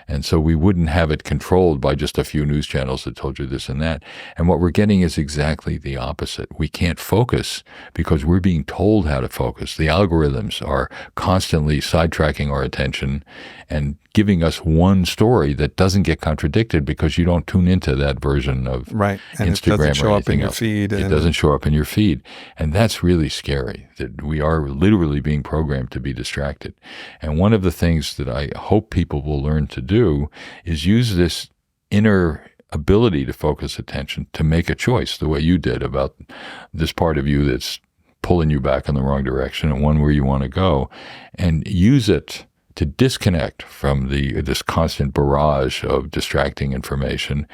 And so we wouldn't have it controlled by just a few news channels that told you this and that. And what we're getting is exactly the opposite. We can't focus because we're being told how to focus. The algorithms are constantly sidetracking our attention and giving us one story that doesn't get contradicted because you don't tune into that version of right. And Instagram it doesn't show up in your else. feed. It doesn't show up in your feed. And that's really scary, that we are literally being programmed to be distracted. And one of the things that I hope people will learn to do is use this inner ability to focus attention to make a choice, the way you did about this part of you that's pulling you back in the wrong direction and one where you want to go, and use it to disconnect from this constant barrage of distracting information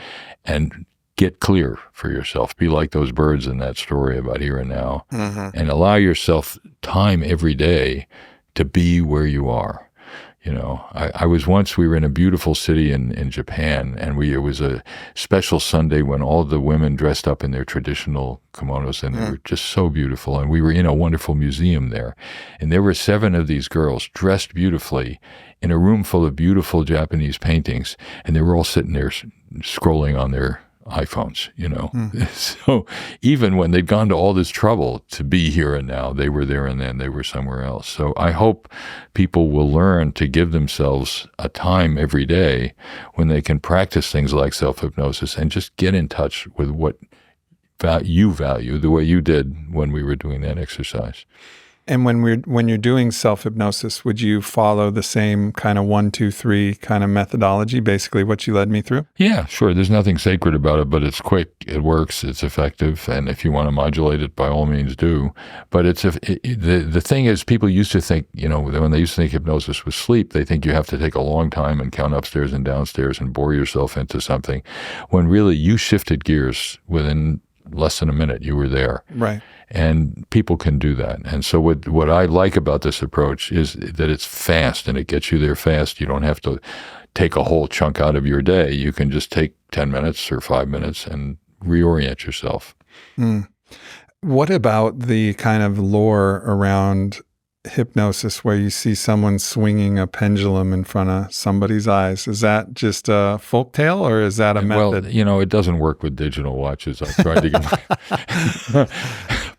and get clear for yourself. Be like those birds in that story about here and now, and allow yourself time every day to be where you are. I was once, we were in a beautiful city in Japan, and it was a special Sunday when all the women dressed up in their traditional kimonos, and they were just so beautiful. And we were in a wonderful museum there. And there were 7 of these girls dressed beautifully in a room full of beautiful Japanese paintings. And they were all sitting there scrolling on their iPhones, So even when they'd gone to all this trouble to be here and now, they were there and then, they were somewhere else. So I hope people will learn to give themselves a time every day when they can practice things like self-hypnosis and just get in touch with what you value, the way you did when we were doing that exercise. And when you're doing self-hypnosis, would you follow the same kind of 1, 2, 3 kind of methodology, basically what you led me through? Yeah, sure. There's nothing sacred about it, but it's quick, it works, it's effective, and if you want to modulate it, by all means do. But the thing is, people used to think, when they used to think hypnosis was sleep, they think you have to take a long time and count upstairs and downstairs and bore yourself into something, when really you shifted gears within less than a minute, you were there. Right. And people can do that. And so what I like about this approach is that it's fast and it gets you there fast. You don't have to take a whole chunk out of your day. You can just take 10 minutes or 5 minutes and reorient yourself. Mm. What about the kind of lore around hypnosis where you see someone swinging a pendulum in front of somebody's eyes? Is that just a folktale, or is that a method? Well, you know, it doesn't work with digital watches. I've tried to get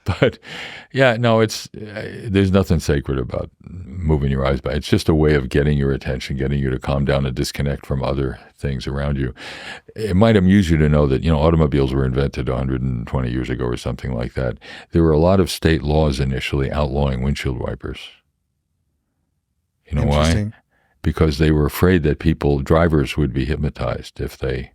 but yeah, no, there's nothing sacred about moving your eyes back. It's just a way of getting your attention, getting you to calm down and disconnect from other things around you. It might amuse you to know that, you know, automobiles were invented 120 years ago or something like that. There were a lot of state laws initially outlawing windshield wipers. You know why? Because they were afraid that drivers would be hypnotized if they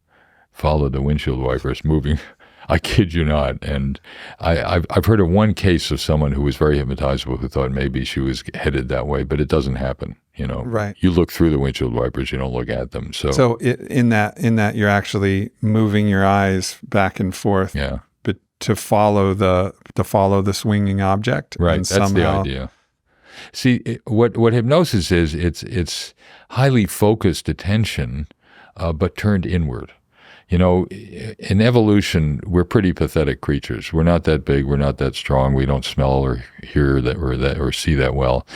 followed the windshield wipers moving. I kid you not. And I've heard of one case of someone who was very hypnotizable who thought maybe she was headed that way, but it doesn't happen. You know, right? You look through the windshield wipers, you don't look at them. So in that you're actually moving your eyes back and forth, yeah, but to follow the swinging object, right? And that's somehow, the idea. See, what hypnosis is, it's highly focused attention, but turned inward. You know, in evolution, we're pretty pathetic creatures. We're not that big. We're not that strong. We don't smell or hear or see that well.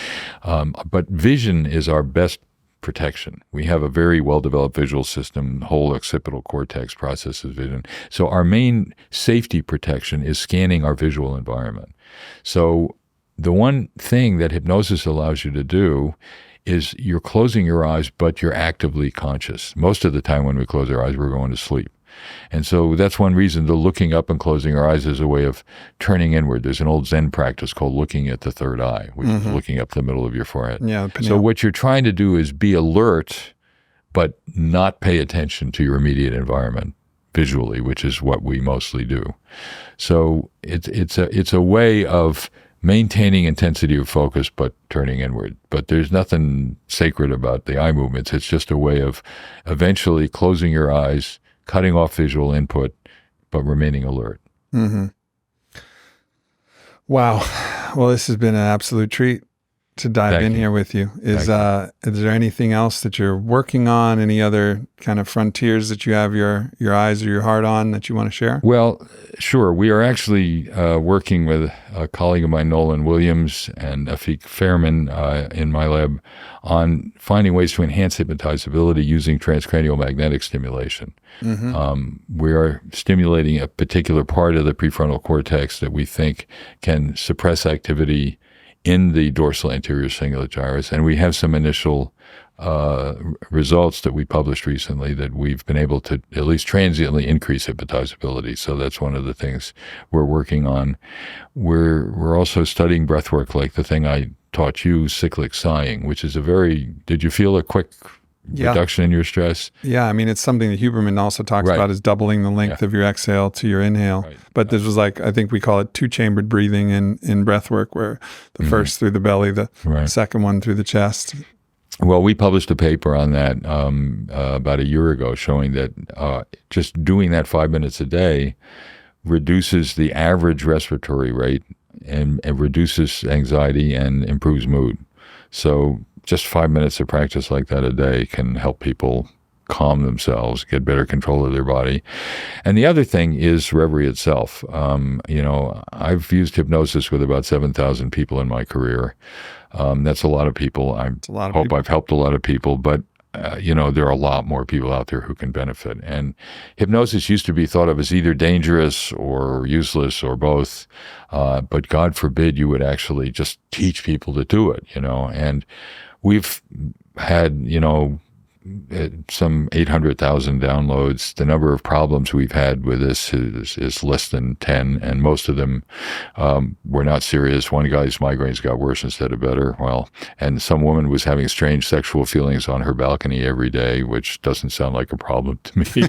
But vision is our best protection. We have a very well-developed visual system. Whole occipital cortex processes vision. So our main safety protection is scanning our visual environment. So the one thing that hypnosis allows you to do is you're closing your eyes, but you're actively conscious. Most of the time when we close our eyes, we're going to sleep. And so that's one reason the looking up and closing our eyes is a way of turning inward. There's an old Zen practice called looking at the third eye, which is looking up the middle of your forehead. Yeah, so what you're trying to do is be alert, but not pay attention to your immediate environment visually, which is what we mostly do. So it's a way of maintaining intensity of focus, but turning inward. But there's nothing sacred about the eye movements. It's just a way of eventually closing your eyes, cutting off visual input, but remaining alert. Mm-hmm. Wow. Well, this has been an absolute treat to dive in here with you. Is there anything else that you're working on? Any other kind of frontiers that you have your eyes or your heart on that you want to share? Well, sure. We are actually working with a colleague of mine, Nolan Williams, and Afik Fairman in my lab on finding ways to enhance hypnotizability using transcranial magnetic stimulation. We are stimulating a particular part of the prefrontal cortex that we think can suppress activity in the dorsal anterior cingulate gyrus, and we have some initial results that we published recently that we've been able to at least transiently increase hypnotizability. So that's one of the things we're working on. We're also studying breathwork, like the thing I taught you, cyclic sighing, which is did you feel a quick reduction in your stress? Yeah, I mean, it's something that Huberman also talks about, is doubling the length of your exhale to your inhale. But this was like, I think we call it two-chambered breathing in breath work, where the first through the belly, the second one through the chest. Well, we published a paper on that about a year ago showing that just doing that 5 minutes a day reduces the average respiratory rate and reduces anxiety and improves mood. So just 5 minutes of practice like that a day can help people calm themselves, get better control of their body. And the other thing is Reveri itself. You know, I've used hypnosis with about 7,000 people in my career. That's a lot of people. I hope I've helped a lot of people, but you know, there are a lot more people out there who can benefit. And hypnosis used to be thought of as either dangerous or useless or both. But God forbid you would actually just teach people to do it, you know. And we've had, you know, some 800,000 downloads. The number of problems we've had with this is less than 10, and most of them were not serious. One guy's migraines got worse instead of better. Well, and some woman was having strange sexual feelings on her balcony every day, which doesn't sound like a problem to me.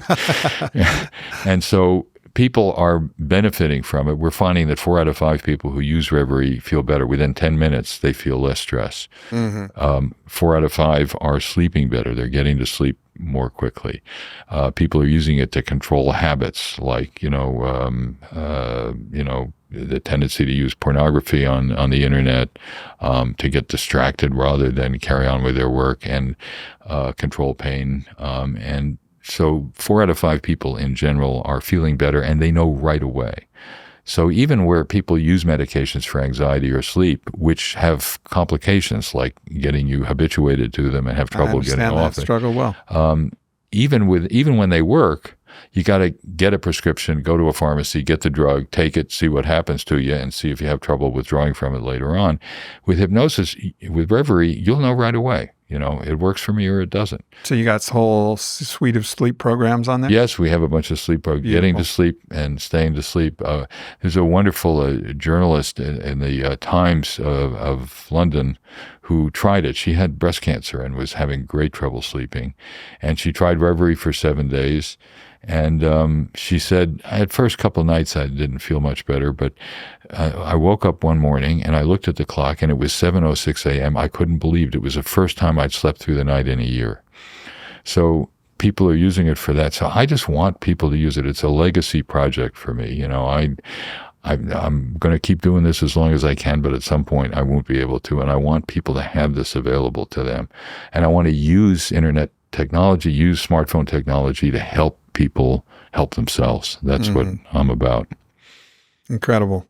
And so people are benefiting from it. We're finding that 4 out of 5 people who use Reveri feel better. Within 10 minutes, they feel less stress. 4 out of 5 are sleeping better. They're getting to sleep more quickly. People are using it to control habits, like the tendency to use pornography on the internet, to get distracted rather than carry on with their work, and control pain. And so 4 out of 5 people in general are feeling better, and they know right away. So even where people use medications for anxiety or sleep, which have complications like getting you habituated to them and have trouble getting off it, struggle well. Even when they work, you got to get a prescription, go to a pharmacy, get the drug, take it, see what happens to you, and see if you have trouble withdrawing from it later on. With hypnosis, with Reveri, you'll know right away. It works for me or it doesn't. So you got this whole suite of sleep programs on there? Yes, we have a bunch of sleep programs. Getting to sleep and staying to sleep. There's a wonderful journalist in the Times of London who tried it. She had breast cancer and was having great trouble sleeping. And she tried Reveri for 7 days. And she said, at first couple nights I didn't feel much better, but I woke up one morning and I looked at the clock and it was 7:06 a.m. I couldn't believe it. It was the first time I'd slept through the night in a year. So people are using it for that. So I just want people to use it. It's a legacy project for me. I'm going to keep doing this as long as I can, but at some point I won't be able to. And I want people to have this available to them. And I want to use internet technology, use smartphone technology to help people help themselves. That's what I'm about. Incredible.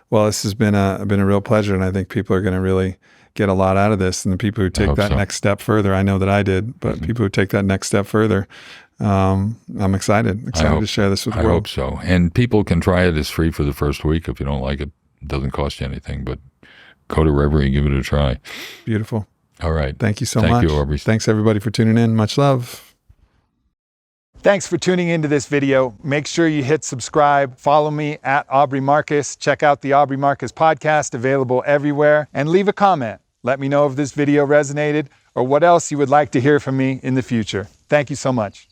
Well, this has been a real pleasure, and I think people are going to really get a lot out of this. And the people who take that next step further, I know that I did, but people who take that next step further, I'm excited to share this with the world. I hope so. And people can try it. It's free for the first week. If you don't like it, it doesn't cost you anything, but go to Reveri and give it a try. Beautiful. All right. Thank you so much. Thank you, Aubrey. Thanks everybody for tuning in. Much love. Thanks for tuning into this video. Make sure you hit subscribe. Follow me at Aubrey Marcus. Check out the Aubrey Marcus podcast, available everywhere. And leave a comment. Let me know if this video resonated or what else you would like to hear from me in the future. Thank you so much.